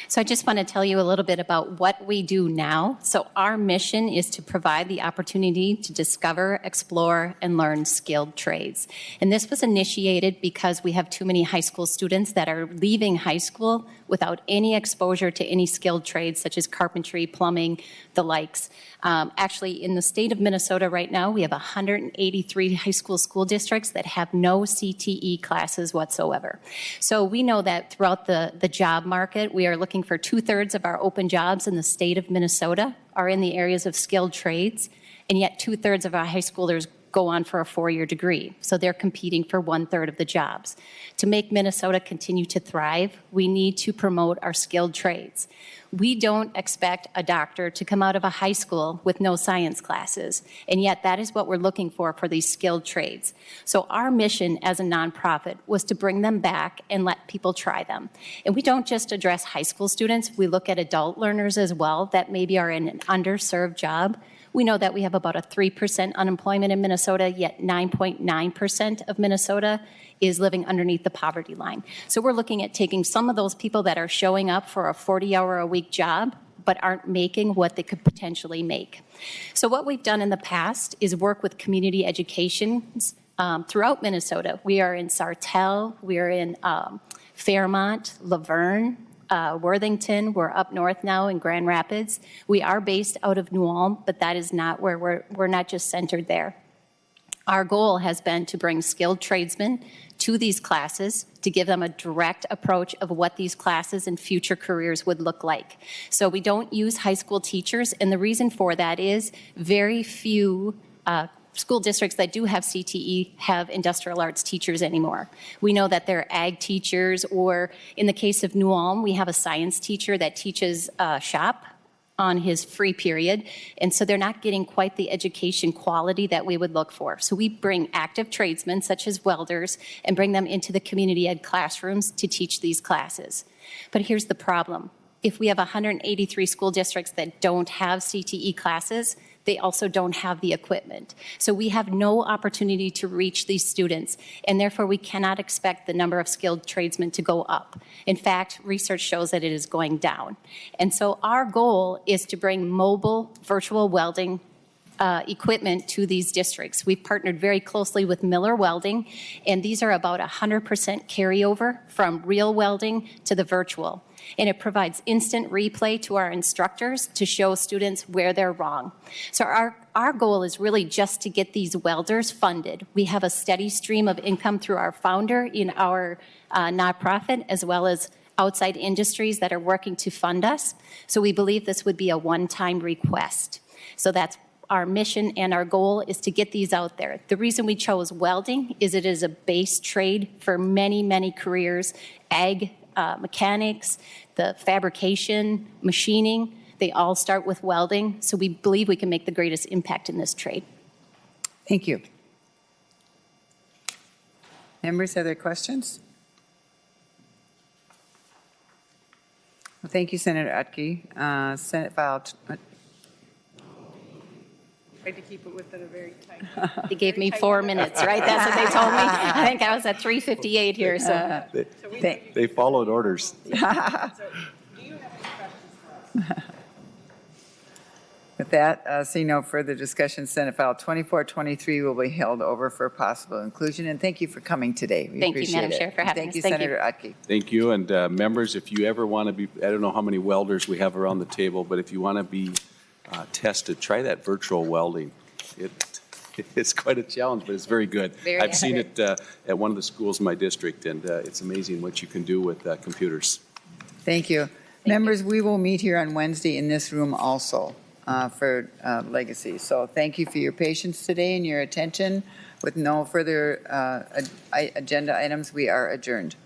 So I just want to tell you a little bit about what we do now. So our mission is to provide the opportunity to discover, explore, and learn skilled trades. And this was initiated because we have too many high school students that are leaving high school without any exposure to any skilled trades such as carpentry, plumbing, the likes. Actually, in the state of Minnesota right now, we have 183 high school districts that have no CTE classes whatsoever. So we know that throughout the job market, we are looking for 2/3 of our open jobs in the state of Minnesota are in the areas of skilled trades, and yet 2/3 of our high schoolers go on for a 4-year degree. So they're competing for 1/3 of the jobs. To make Minnesota continue to thrive, we need to promote our skilled trades. We don't expect a doctor to come out of a high school with no science classes, and yet that is what we're looking for these skilled trades. So our mission as a nonprofit was to bring them back and let people try them. And we don't just address high school students, we look at adult learners as well that maybe are in an underserved job. We know that we have about a 3% unemployment in Minnesota, yet 9.9% of Minnesota is living underneath the poverty line. So we're looking at taking some of those people that are showing up for a 40-hour-a-week job but aren't making what they could potentially make. So what we've done in the past is work with community education throughout Minnesota. We are in Sartell, we are in Fairmont, Laverne, Worthington. We're up north now in Grand Rapids. We are based out of New Ulm, but that is not where we're not just centered there. Our goal has been to bring skilled tradesmen to these classes to give them a direct approach of what these classes and future careers would look like. So we don't use high school teachers, and the reason for that is very few school districts that do have CTE have industrial arts teachers anymore. We know that they're ag teachers, or in the case of New Ulm, we have a science teacher that teaches shop on his free period, and so they're not getting quite the education quality that we would look for. So we bring active tradesmen, such as welders, and bring them into the community ed classrooms to teach these classes. But here's the problem. If we have 183 school districts that don't have CTE classes, they also don't have the equipment. So we have no opportunity to reach these students, and therefore we cannot expect the number of skilled tradesmen to go up. In fact, research shows that it is going down. And so our goal is to bring mobile virtual welding equipment to these districts. We've partnered very closely with Miller Welding, and these are about 100% carryover from real welding to the virtual. And it provides instant replay to our instructors to show students where they're wrong. So our goal is really just to get these welders funded. We have a steady stream of income through our founder in our nonprofit, as well as outside industries that are working to fund us. So we believe this would be a one-time request. So that's our mission, and our goal is to get these out there. The reason we chose welding is it is a base trade for many, many careers. Ag, mechanics, the fabrication, machining, they all start with welding. So we believe we can make the greatest impact in this trade. Thank you. Members, other questions? Well, thank you, Senator Utke. Senate file. Tried to keep it within a very tight. They gave me 4 minutes, right? That's what they told me. I think I was at 3:58 here, so. They followed orders. So, do you have any questions for us? With that, seeing no further discussion, Senate File 2423 will be held over for possible inclusion. And thank you for coming today. We Thank you, appreciate Madam it. Chair, for having Thank us. you, Thank Senator you. Utke. Thank you. And members, if you ever want to be, I don't know how many welders we have around the table, but if you want to be tested, try that virtual welding. It's quite a challenge, but it's very good. I've seen it at one of the schools in my district, and it's amazing what you can do with computers. Thank you. Members, we will meet here on Wednesday in this room also for Legacy. So thank you for your patience today and your attention. With no further agenda items, we are adjourned.